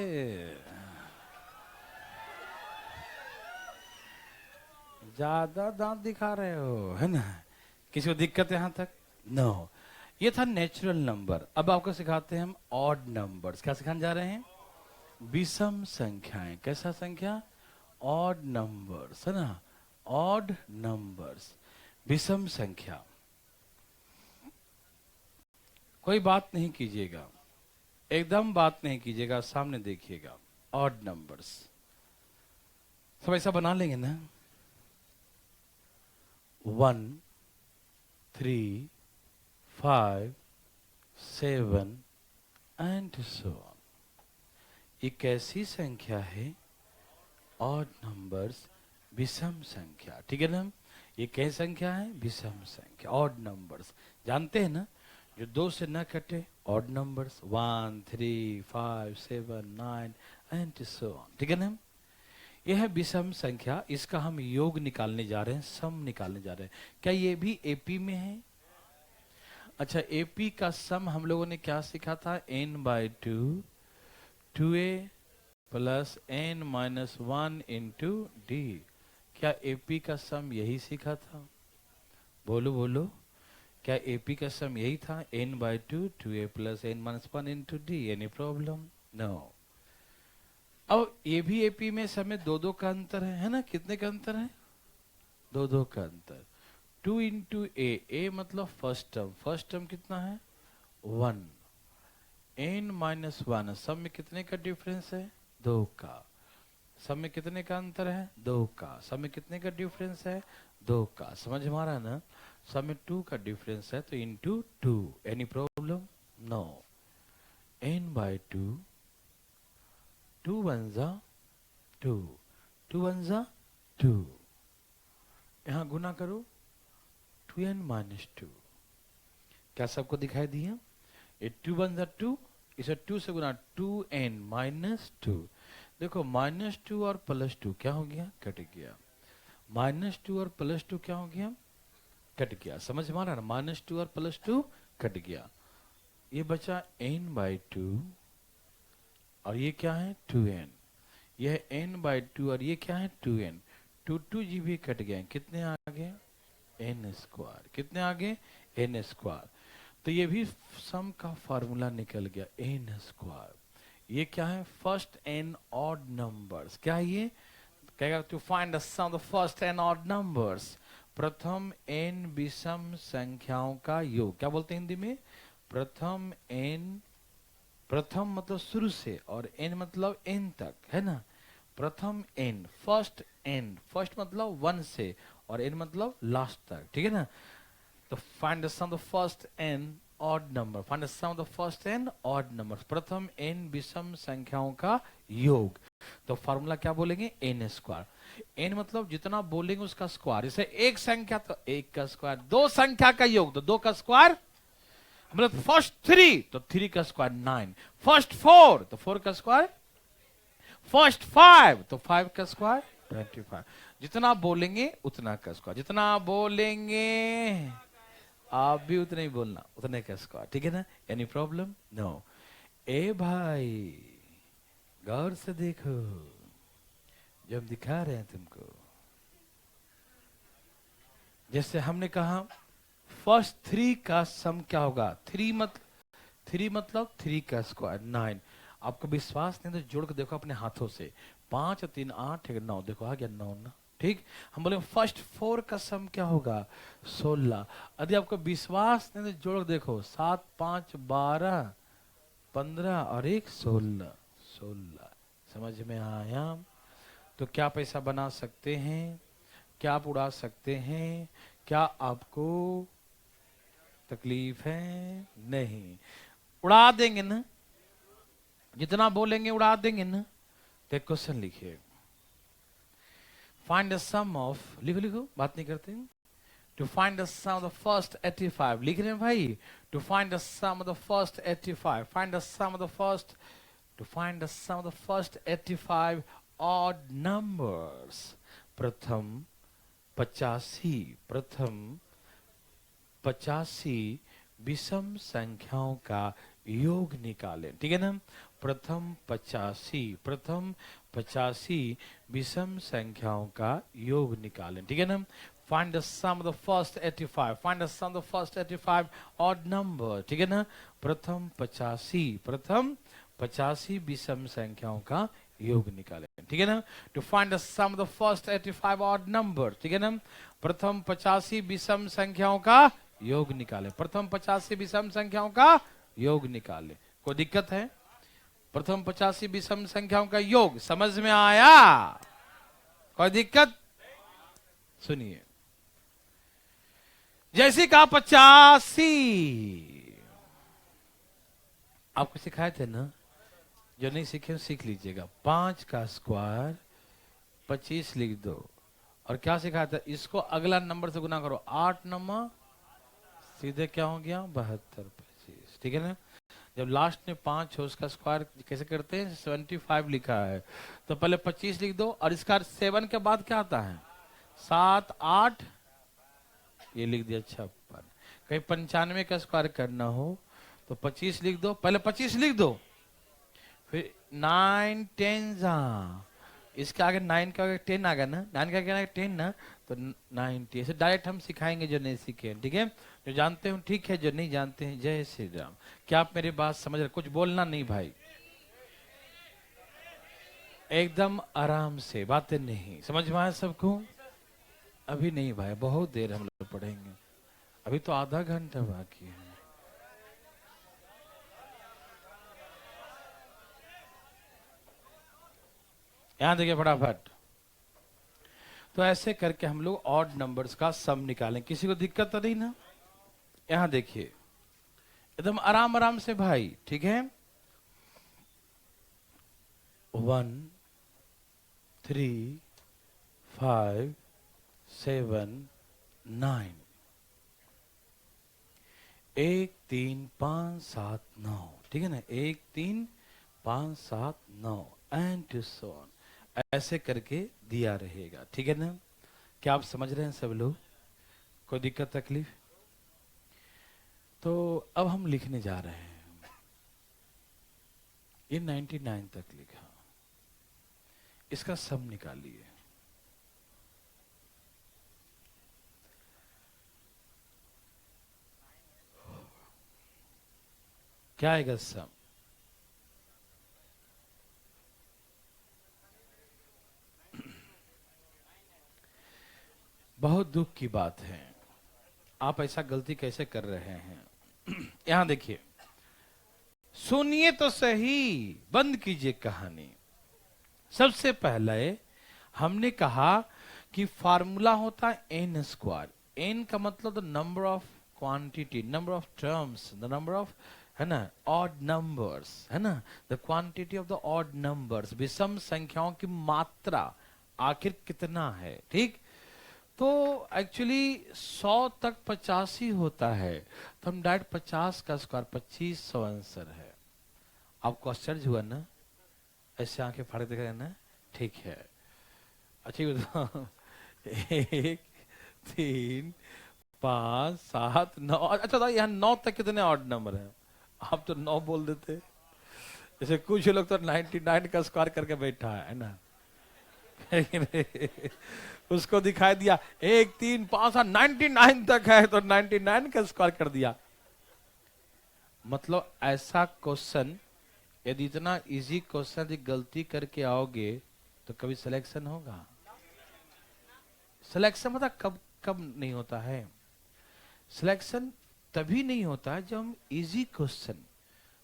ज्यादा दांत दिखा रहे हो, है ना? किसी को दिक्कत है यहां तक? नो। ये था नेचुरल नंबर। अब आपको सिखाते हैं हम ऑड नंबर्स। क्या सिखाने जा रहे हैं? विषम संख्याएं। कैसा संख्या? ऑड नंबर्स, है ना? ऑड नंबर्स, विषम संख्या। कोई बात नहीं कीजिएगा, एकदम बात नहीं कीजिएगा, सामने देखिएगा। ऑड नंबर्स सब ऐसा बना लेंगे ना? 1, 3, 5, 7 एंड सो ऑन। एक ऐसी संख्या है, ऑड नंबर्स, विषम संख्या, ठीक है ना? ये क्या संख्या है? विषम संख्या, ऑड नंबर्स। जानते हैं ना, जो 2 से न कटे, odd numbers, 1, 3, 5, 7, 9 and so on, ठीक है ना? यह है विषम संख्या। इसका हम योग निकालने जा रहे हैं, सम निकालने जा रहे हैं। क्या ये भी एपी में है? अच्छा, एपी का सम हम लोगों ने क्या सीखा था? n/2 2a plus n-1 into D. क्या एपी का सम यही सीखा था? बोलो बोलो, क्या एपी का सम यही था? n/2 2a plus n-1 into d. Any problem? No. अब ये भी एपी में समय 2-2 का अंतर है ना? कितने का अंतर है? 2-2 का अंतर। 2 इंटू ए मतलब फर्स्ट टर्म कितना है? 1। n-1 सब में कितने का डिफरेंस है? 2 का। सब में कितने का अंतर है? 2 का। सब में कितने का डिफरेंस है? 2 का। समझ में आ रहा है ना? सब में 2 का डिफरेंस है तो into 2। Any problem? No. n/2, 2 1 जा 2, 2 1 जा 2, यहां गुना करो 2n-2। क्या सबको दिखाई दिया? ये 2 1 जा 2, इसे 2 से गुना 2n-2। देखो -2 और +2 क्या हो गया? कट गया। -2 और +2 क्या हो गया? कट गया। समझ में आ रहा है ना? -2 और +2 कट गया। ये बचा n/2 और ये क्या है? 2n। यह है n/2 और ये क्या है? 2n। 2 जी भी कट गए, कितने आ गए? n²। कितने आ गए? n²। तो ये भी सम का फार्मूला निकल गया, n²। ये क्या है? First n odd numbers. क्या है ये? कहेगा to find the sum of the first n odd numbers, प्रथम n विषम संख्याओं का योग। क्या बोलते हैं हिंदी में? प्रथम n, प्रथम मतलब शुरू से और n मतलब n तक, है ना? प्रथम n, फर्स्ट n, फर्स्ट मतलब 1 से और n मतलब लास्ट तक, ठीक है ना? तो find the sum of the first n odd number, find the sum of the first n odd number, प्रथम n विषम संख्याओं का योग। तो फॉर्मूला क्या बोलेंगे? n²। n मतलब जितना बोलेंगे उसका स्क्वायर। जैसे एक संख्या तो 1 का स्क्वायर, 2 संख्या का योग तो 2 का स्क्वायर, मतलब फर्स्ट 3 तो 3 का स्क्वायर 9, फर्स्ट 4 तो 4 का स्क्वायर, फर्स्ट 5 तो 5 का स्क्वायर 25। जितना बोलेंगे उतना का स्क्वायर, जितना बोलेंगे आप भी उतना ही बोलना, उतने का स्क्वायर, ठीक है ना? Any problem? नो। ए भाई, गौर से देखो जो हम दिखा रहे हैं तुमको। जैसे हमने कहा फर्स्ट थ्री का सम क्या होगा, थ्री मतलब थ्री का स्क्वायर 9। आपको विश्वास नहीं तो जोड़ के देखो अपने हाथों से, 5 और 3 8 9, देखो आ गया 9 ना। ठीक, हम बोले फर्स्ट 4 का सम क्या होगा 16। यदि आपको विश्वास नहीं तो जोड़ के देखो, 7 5 12 15 और 1 16। 16 समझ में आया? तो क्या पैसा बना सकते हैं, क्या आप उड़ा सकते हैं, क्या आपको तकलीफ है? नहीं, उड़ा देंगे ना, जितना बोलेंगे उड़ा देंगे ना। तो क्वेश्चन लिखिए, फाइंड द सम ऑफ, लिखो लिखो बात नहीं करते। To find the sum of the first 85, लिख रहे हैं भाई। To find the sum of the first 85, find the sum of the first, to find the sum of the first 85 odd numbers, प्रथम 85, प्रथम 85 विषम संख्याओं का योग निकालें। ठीक है ना, प्रथम 85 विषम संख्याओं का योग निकालें। ठीक है ना, find the sum of the first 85, find the sum of the first 85 odd number. ठीक है ना, प्रथम 85 विषम संख्याओं का योग निकालें। ठीक है ना, to find the sum of the first 85 odd number. ठीक है ना, प्रथम 85 विषम संख्याओं का योग निकाले, प्रथम 85 विषम संख्याओं का योग निकाले। कोई दिक्कत है? प्रथम 85 विषम संख्याओं का योग समझ में आया? कोई दिक्कत? सुनिए, जैसे कहा 85, आपको सिखाए थे ना, जो नहीं सीखे सीख लीजिएगा। 5 का स्क्वायर 25 लिख दो, और क्या सिखाया था, इसको अगला नंबर से गुना करो, 8 नंबर सीधे क्या हो गया 72 25। ठीक है ना, जब लास्ट में 5 हो उसका स्क्वायर कैसे करते हैं, 75 लिखा है तो पहले 25 लिख दो, और इसका 7 के बाद क्या आता है 7 8, ये लिख दिया 56। कहीं 95 का स्क्वायर करना हो तो 25 लिख दो, पहले 25 लिख दो, फिर 9 10 इसके आगे 9 का आगे 10 आ गया ना, 9 का आगे 10 ना, तो 90। ऐसे डायरेक्ट हम सिखाएंगे जो नहीं सीखे। ठीक है, जो जानते हो ठीक है, जो नहीं जानते हैं जय श्री राम। क्या आप मेरी बात समझ रहे? कुछ बोलना नहीं भाई, एकदम आराम से, बातें नहीं समझ में आया सबको? अभी नहीं भाई, बहुत देर हम लोग पढ़ेंगे, अभी तो आधा घंटा बाकी है। यहां देखिए फटाफट। तो ऐसे करके हम लोग ऑड नंबर्स का सम निकालें, किसी को दिक्कत तो नहीं ना? यहां देखिए एकदम आराम आराम से भाई। ठीक है, 1 3 5 7 9, 1 3 5 7 9। ठीक है ना, 1 3 5 7 9 एंड सो ऑन, ऐसे करके दिया रहेगा। ठीक है ना, क्या आप समझ रहे हैं सब लोग? कोई दिक्कत तकलीफ? तो अब हम लिखने जा रहे हैं, ये 99 तक लिखा, इसका सम निकालिए। क्या आएगा सम? बहुत दुख की बात है, आप ऐसा गलती कैसे कर रहे हैं। यहां देखिए, सुनिए तो सही, बंद कीजिए कहानी। सबसे पहले हमने कहा कि फार्मूला होता है एन स्क्वायर। एन का मतलब the number of quantity, number of terms, the number of, है ना, ऑड नंबर्स, है ना, the quantity of the odd numbers, विषम संख्याओं की मात्रा आखिर कितना है। ठीक, तो एक्चुअली 100 तक 85 होता है, तो हम डायरेक्ट 50 का स्क्वायर 2500 आंसर है। आपको आश्चर्य हुआ ना? ऐसे आंखें फाड़ देख रहे हैं ना? ठीक है, अच्छी बताओ। 1 3 5 7 9, अच्छा था यहाँ 9 तक कितने ऑड नंबर हैं? आप तो 9 बोल देते। जैसे कुछ लोग तो 99 का स्क्वायर करके बैठा है ना। उसको दिखाई दिया 1 3 5 99 तक है तो 99 का स्क्वायर कर दिया। मतलब ऐसा क्वेश्चन, यदि इतना इजी क्वेश्चन यदि गलती करके आओगे तो कभी सिलेक्शन होगा? सिलेक्शन मतलब कब कब नहीं होता है? सिलेक्शन तभी नहीं होता है जब हम इजी क्वेश्चन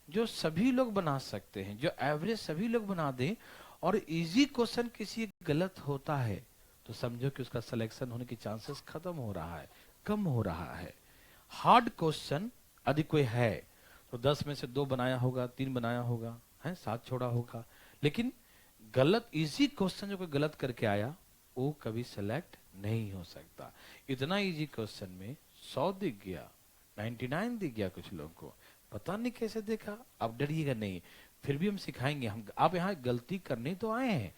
जो सभी लोग बना सकते हैं, जो एवरेज सभी लोग बना दें, और इजी क्वेश्चन किसी गलत होता है तो समझो कि उसका सिलेक्शन होने की चांसेस खत्म हो रहा है, कम हो रहा है। हार्ड क्वेश्चन यदि कोई है तो 10 में से 2 बनाया होगा, 3 बनाया होगा, है 7 छोड़ा होगा, लेकिन गलत इजी क्वेश्चन जो कोई गलत करके आया वो कभी सेलेक्ट नहीं हो सकता। इतना इजी क्वेश्चन में 100 दिख गया, 99 दिख गया, कुछ लोगों को पता नहीं कैसे देखा। आप डरिएगा नहीं, फिर भी हम सिखाएंगे। हम आप यहाँ गलती करने तो आए हैं,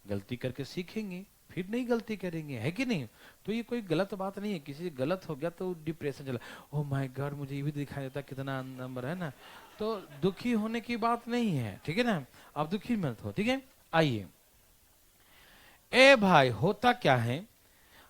गलती करके सीखेंगे, फिर नहीं गलती करेंगे, है कि नहीं? तो ये कोई गलत बात नहीं है। किसी से गलत हो गया तो डिप्रेशन चला, ओह माय गॉड मुझे ये भी दिखाई देता कितना नंबर है ना, तो दुखी होने की बात नहीं है, ठीक है ना? आप दुखी मत हो, ठीक है? आइए, ए भाई होता क्या है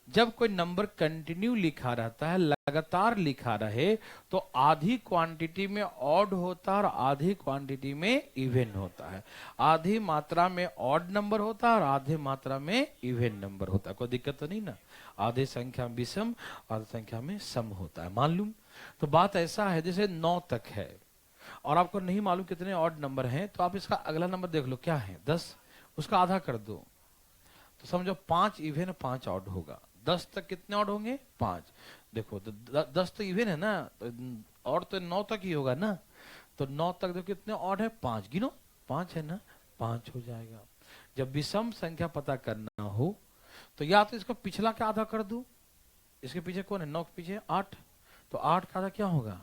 जब कोई नंबर कंटिन्यू लिखा रहता है, लगातार लिखा रहे, तो आधी क्वांटिटी में ऑड होता है और आधी क्वांटिटी में इवन होता है। आधी मात्रा में ऑड नंबर होता है और आधी मात्रा में इवन नंबर होता है। कोई दिक्कत तो नहीं ना? आधी संख्या में विषम, आधी संख्या में सम होता है, मालूम? तो बात ऐसा है जैसे 9 तक है और आपको नहीं मालूम कितने ऑड नंबर हैं, तो आप इसका अगला नंबर देख लो क्या है, 10, उसका आधा कर दो तो समझो 5 इवन 5 ऑड होगा। 10 तक कितने ऑड होंगे? 5। देखो तो 10 तो इवन है ना, तो और तो 9 तक ही होगा ना, तो 9 तक देखो कितने ऑड है? 5, गिनो, 5 है ना, 5 हो जाएगा। जब विषम संख्या पता करना हो तो या तो इसको पिछला का आधा कर दो, इसके पीछे कौन है? 9 के पीछे 8, तो 8 का आधा क्या होगा?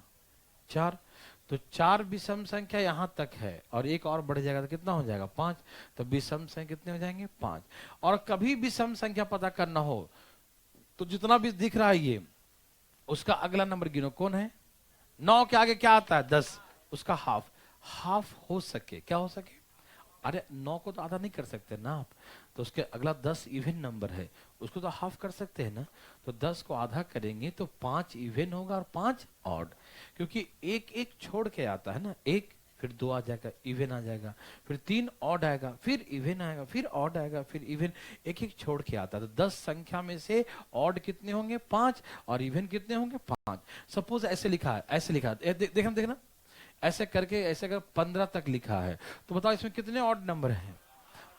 4। तो 4 विषम संख्या यहां तक है और एक और बढ़ जाएगा तो कितना हो जाएगा? 5। तो विषम संख्या कितने हो जाएंगे? 5। और कभी विषम संख्या पता करना हो तो जितना भी दिख रहा है ये, उसका अगला नंबर गिनो, कौन है? 9 के आगे क्या आता है? 10, उसका हाफ। हाफ हो सके, क्या हो सके? अरे 9 को तो आधा नहीं कर सकते ना आप, तो उसके अगला 10 इवन नंबर है, उसको तो हाफ कर सकते हैं ना। तो 10 को आधा करेंगे तो 5 इवन होगा और 5 ऑड, क्योंकि एक एक छोड़ के आता है ना, एक, फिर 2 आ जाएगा, इवन आ जाएगा, फिर 3 ऑड आएगा, फिर इवन आएगा, फिर ऑड आएगा, फिर इवन, एक एक छोड़ के आता है। तो 10 संख्या में से ऑड कितने होंगे? 5, और इवन कितने होंगे? 5। सपोज ऐसे लिखा है, ऐसे लिखा है, देखना ऐसे करके, ऐसे कर 15 तक लिखा है, तो बताओ इसमें कितने ऑड नंबर हैं?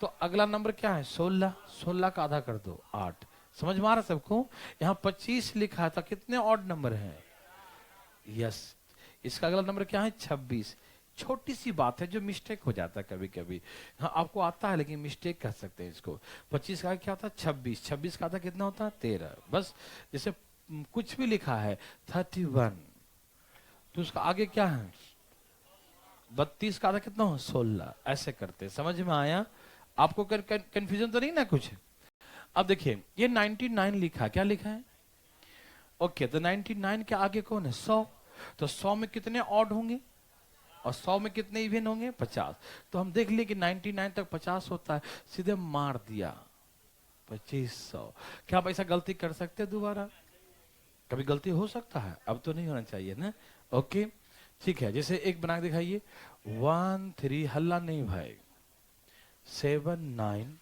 तो अगला नंबर क्या है? 16। 16 का आधा कर दो, 8। समझ में आ रहा सबको? यहाँ 25 लिखा था, कितने ऑड नंबर हैं? यस, इसका अगला नंबर क्या है? 26। छोटी सी बात है जो मिस्टेक हो जाता है कभी कभी, हाँ आपको आता है लेकिन मिस्टेक कर सकते हैं इसको। 25 का क्या होता है? 26। 26 का आधा कितना होता है? 13। बस जैसे कुछ भी लिखा है 31, तो उसका आगे क्या है? 32 का आधा कितना हो? 16। ऐसे करते, समझ में आया आपको? कंफ्यूजन तो नहीं ना कुछ? अब देखिए ये 99 लिखा, क्या लिखा है? ओके, तो 99 के आगे कौन है? 100। तो 100 में कितने ऑड होंगे और 100 में कितने इवन होंगे? 50। तो हम देख लिए कि 99 तक 50 होता है, सीधे मार दिया 2500। क्या आप ऐसा गलती कर सकते हैं दोबारा? कभी गलती हो सकता है, अब तो नहीं होना चाहिए ना। ओके ठीक है, जैसे एक बना के दिखाइए, 1 3, हल्ला नहीं भाई, 7 9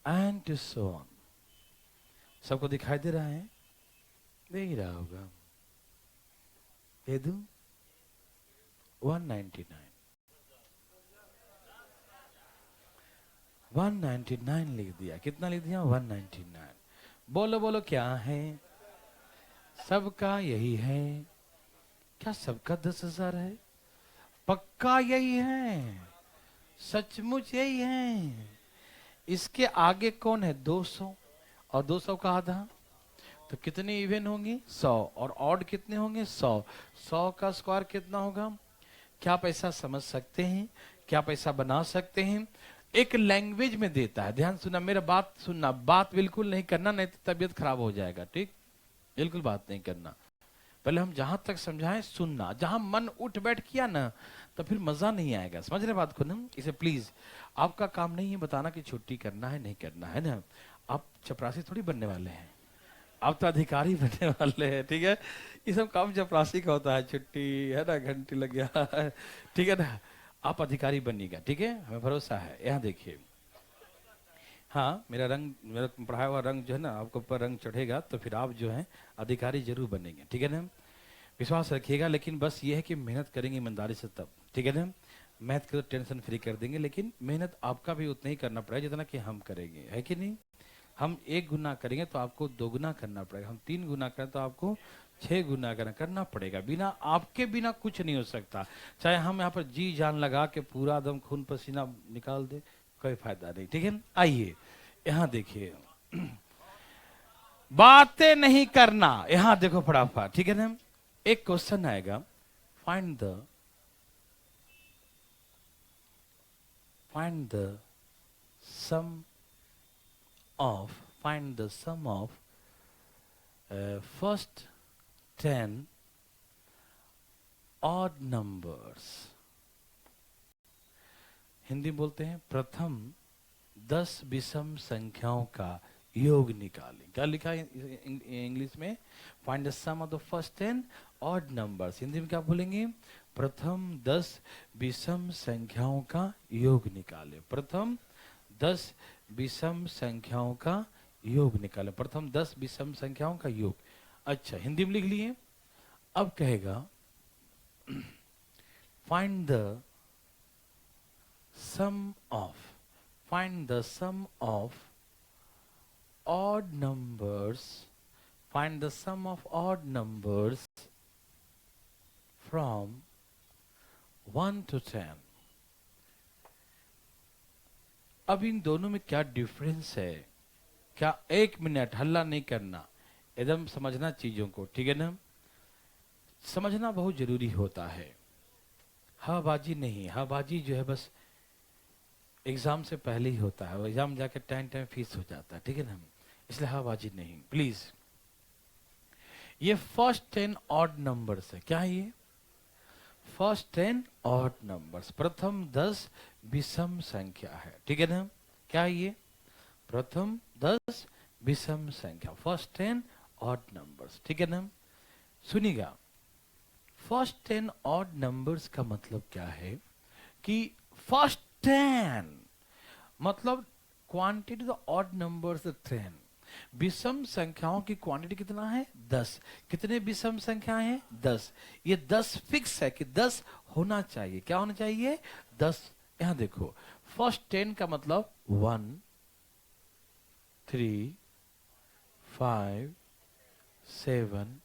एंड सो ऑन। सबको दिखाई दे रहा है? नहीं रहा होगा, दे दूं? 199 199 लिख दिया। कितना लिख दिया? 199। बोलो बोलो क्या है? सबका यही है। क्या सबका 10,000 है? पक्का यही है, सचमुच यही है। इसके आगे कौन है? 200, और 200 का आधा, तो कितने इवन होंगे? 100, और ऑड कितने होंगे? 100। 100 का स्क्वायर कितना होगा? क्या आप ऐसा समझ सकते हैं? क्या आप ऐसा बना सकते हैं? एक लैंग्वेज में देता है, ध्यान सुनना, मेरा बात सुनना, बात बिल्कुल नहीं करना, नहीं तो तबीयत खराब हो जाएगा, ठीक? बिल्कुल बात नहीं करना। पहले हम जहां तक समझाएं सुनना, जहां मन उठ बैठ किया ना तो फिर मजा नहीं आएगा। समझ रहे बात को ना? इसे प्लीज, आपका काम नहीं है बताना कि छुट्टी करना है नहीं करना है ना। आप चपरासी थोड़ी बनने वाले हैं, आप तो अधिकारी बनने वाले हैं, ठीक है? ये सब काम चपरासी का होता है, छुट्टी है ना, घंटी लग गया ठीक है ना, आप अधिकारी बनिएगा, ठीक है, हमें भरोसा है। यहाँ देखिए, हाँ मेरा रंग, मेरा पढ़ाया हुआ रंग जो है ना आपको ऊपर रंग चढ़ेगा तो फिर आप जो है अधिकारी जरूर बनेंगे, ठीक है ना? विश्वास रखिएगा, लेकिन बस ये है कि मेहनत करेंगे ईमानदारी से तब, ठीक है ना? मैथ के तो टेंशन फ्री कर देंगे, लेकिन मेहनत आपका भी उतना ही करना पड़ेगा जितना कि हम करेंगे, है कि नहीं? हम 1 गुना करेंगे तो आपको 2 गुना करना पड़ेगा, हम 3 गुना करें तो आपको 6 गुना करना पड़ेगा। बिना आपके बिना कुछ नहीं हो सकता। चाहे हम यहाँ पर जी जान लगा के पूरा दम खून पसीना निकाल दे, कोई फायदा नहीं, ठीक है? आइए यहाँ देखिए, बातें नहीं करना। यहाँ देखो फटाफट, ठीक है ना? एक क्वेश्चन आएगा, find the sum of find the sum of first 10 odd numbers। Hindi बोलते हैं प्रथम 10 विषम संख्याओं का योग निकालें। क्या लिखा है इंग्लिश में? Find the sum of the first 10 odd numbers. Hindi में क्या बोलेंगे? प्रथम 10 विषम संख्याओं का योग निकालें। प्रथम 10 विषम संख्याओं का योग निकालें। प्रथम 10 विषम संख्याओं का योग। अच्छा, हिंदी में लिख लिए। अब कहेगा find the sum of odd numbers, find the sum of odd numbers from 1 to 10। अब इन दोनों में क्या डिफरेंस है? क्या 1 मिनट हल्ला नहीं करना, एकदम समझना चीजों को, ठीक है ना? समझना बहुत जरूरी होता है, हाबाजी नहीं। हाबाजी जो है बस एग्जाम से पहले ही होता है, एग्जाम जाके टाइम फीस हो जाता है, ठीक है ना? इसलिए हाबाजी नहीं प्लीज। ये फर्स्ट 10 ऑड नंबर्स है। क्या है ये? फर्स्ट 10 ऑड नंबर्स, प्रथम 10 विषम संख्या है, ठीक है ना? क्या है ये? प्रथम 10 विषम संख्या, फर्स्ट 10 ऑड नंबर्स, ठीक है ना? सुनिएगा, फर्स्ट 10 ऑड नंबर्स का मतलब क्या है कि फर्स्ट 10 मतलब क्वांटिटी ऑफ ऑड नंबर्स 10। विषम संख्याओं की क्वांटिटी कितना है? 10। कितने विषम संख्याएं हैं? 10। ये 10 फिक्स है कि 10 होना चाहिए। क्या होना चाहिए? 10। यहां देखो, फर्स्ट 10 का मतलब 1 3 5 7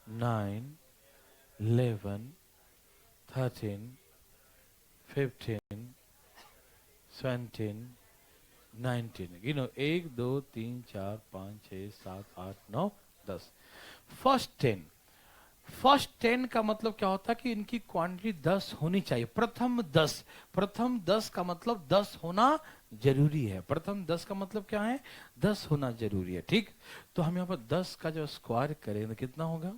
9 11 13 15 17 19। गिनो, 1 2 3 4 5 6 7 8 9 10। फर्स्ट 10 का मतलब क्या होता है कि इनकी क्वांटिटी 10 होनी चाहिए। प्रथम 10 का मतलब 10 होना जरूरी है। प्रथम 10 का मतलब क्या है? 10 होना जरूरी है, ठीक? तो हम यहाँ पर 10 का जो स्क्वायर करें तो कितना होगा?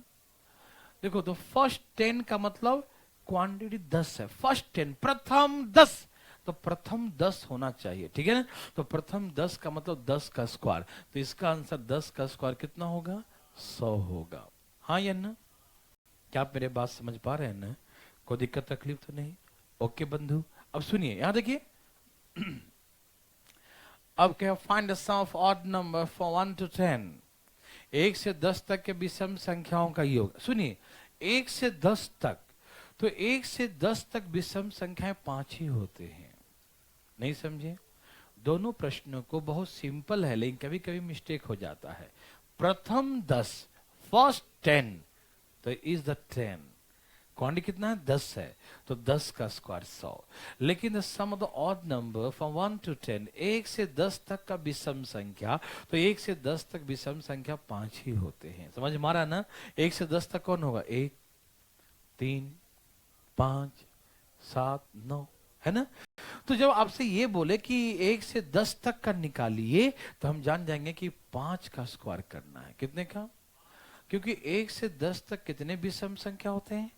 देखो, तो फर्स्ट 10 का मतलब क्वांटिटी 10 है। फर्स्ट 10 प्रथम 10, तो प्रथम 10 होना चाहिए, ठीक है ना? तो प्रथम 10 का मतलब 10 का स्क्वायर, तो इसका आंसर 10 का स्क्वायर कितना होगा? 100 होगा। हाँ या ना? क्या आप मेरे बात समझ पा रहे हैं ना? कोई दिक्कत तकलीफ तो नहीं? ओके बंधु, अब सुनिए, यहां देखिए अब क्या? Find the sum of odd number from 1 to 10। 1 से 10 तक के विषम संख्याओं का योग। सुनिए, 1 से 10 तक, तो 1 से 10 तक विषम संख्याएं 5 ही होते हैं। नहीं समझे? दोनों प्रश्नों को बहुत सिंपल है, लेकिन कभी कभी मिस्टेक हो जाता है। प्रथम 10, फर्स्ट 10, तो इज द 10, क्वांटिटी कितना है? 10 है, तो 10 का स्क्वायर 100। लेकिन the sum of the odd number from 1 to 10, 1 से 10 तक का विषम संख्या, तो 1 से 10 तक विषम संख्या 5 ही होते हैं। समझ मारा ना? 1 से 10 तक कौन होगा? 1 3 5 7 9, है ना? तो जब आपसे ये बोले कि 1 से 10 तक का निकालिए, तो हम जान जाएंगे कि 5 का स्क्वायर करना है। कितने का? क्योंकि 1 से 10 तक कितने विषम संख्या होते हैं?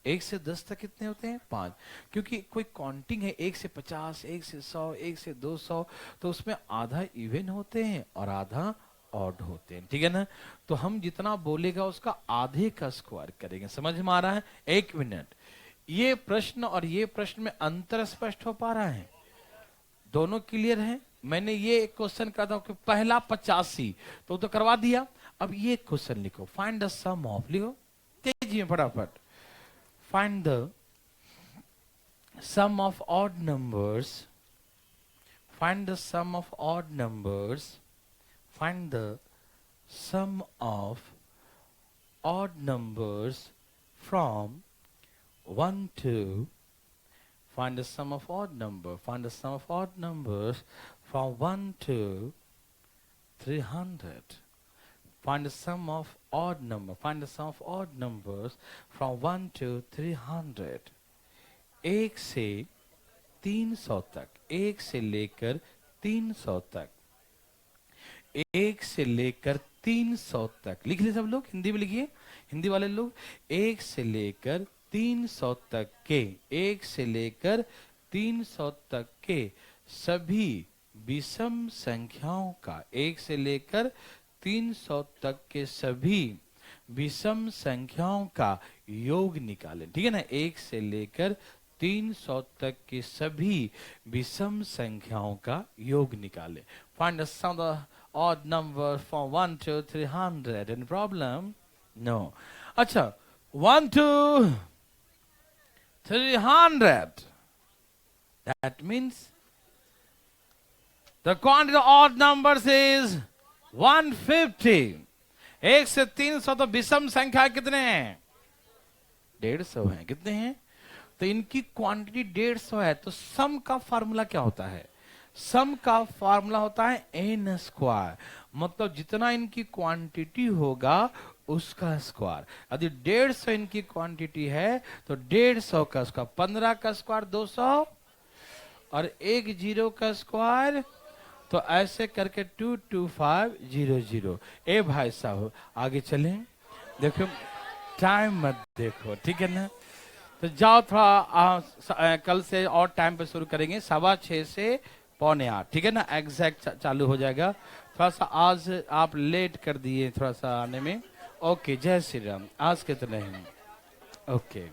1 से 10 तक कितने होते हैं? 5। क्योंकि कोई काउंटिंग है 1 से 50, 1 से 100, 1 से 200, तो उसमें आधा इवन होते हैं और आधा ऑड होते हैं, ठीक है ना? तो हम जितना बोलेगा उसका आधे का स्क्वायर करेंगे। समझ में आ रहा है? 1 मिनट, ये प्रश्न और ये प्रश्न में अंतर स्पष्ट हो पा रहा है? दोनों क्लियर है? मैंने ये एक क्वेश्चन कहा था कि पहला 85 तो करवा दिया। अब ये क्वेश्चन लिखो, फाइंड द सम ऑफ, लिखो तेजी में फटाफट। Find the sum of odd numbers, find the sum of odd numbers, find the sum of odd numbers from 1 to, find the sum of odd number. Find the sum of odd numbers from 1 to 300. Find the sum of odd number. Find the sum of odd numbers from 1 to 300. 1 से 300 तक, 1 से लेकर 300 तक, 1 से लेकर 300 तक। लिख ले सब लोग, हिंदी में लिखिए, हिंदी वाले लोग। 1 से लेकर 300 तक के, 1 से लेकर 300 तक के सभी विषम संख्याओं का, 1 से लेकर 300 तक के सभी विषम संख्याओं का योग निकालें, ठीक है ना? 1 से लेकर 300 तक के सभी विषम संख्याओं का योग निकालें। Find the sum of odd number from 1 to 300. Any problem? No. अच्छा, 1 to 300. That means the quantity of odd numbers is 150. 1 से 300 तो विषम संख्या कितने हैं? 150 हैं। कितने हैं? तो इनकी क्वांटिटी 150 है। तो सम का फार्मूला क्या होता है? सम का फार्मूला होता है n स्क्वायर, मतलब जितना इनकी क्वांटिटी होगा उसका स्क्वायर। यदि 150 इनकी क्वांटिटी है तो 150 का स्क्वायर, 15 का स्क्वायर 200 और 1 0 का स्क्वायर, तो ऐसे करके 22500। ए भाई साहब आगे चलें, देखो टाइम मत देखो, ठीक है ना? तो जाओ थोड़ा कल से और टाइम पे शुरू करेंगे, 6:15 से 7:45, ठीक है ना? एग्जैक्ट चालू हो जाएगा। थोड़ा सा आज आप लेट कर दिए थोड़ा सा आने में। ओके, जय श्री राम। आज कितने हैं? ओके।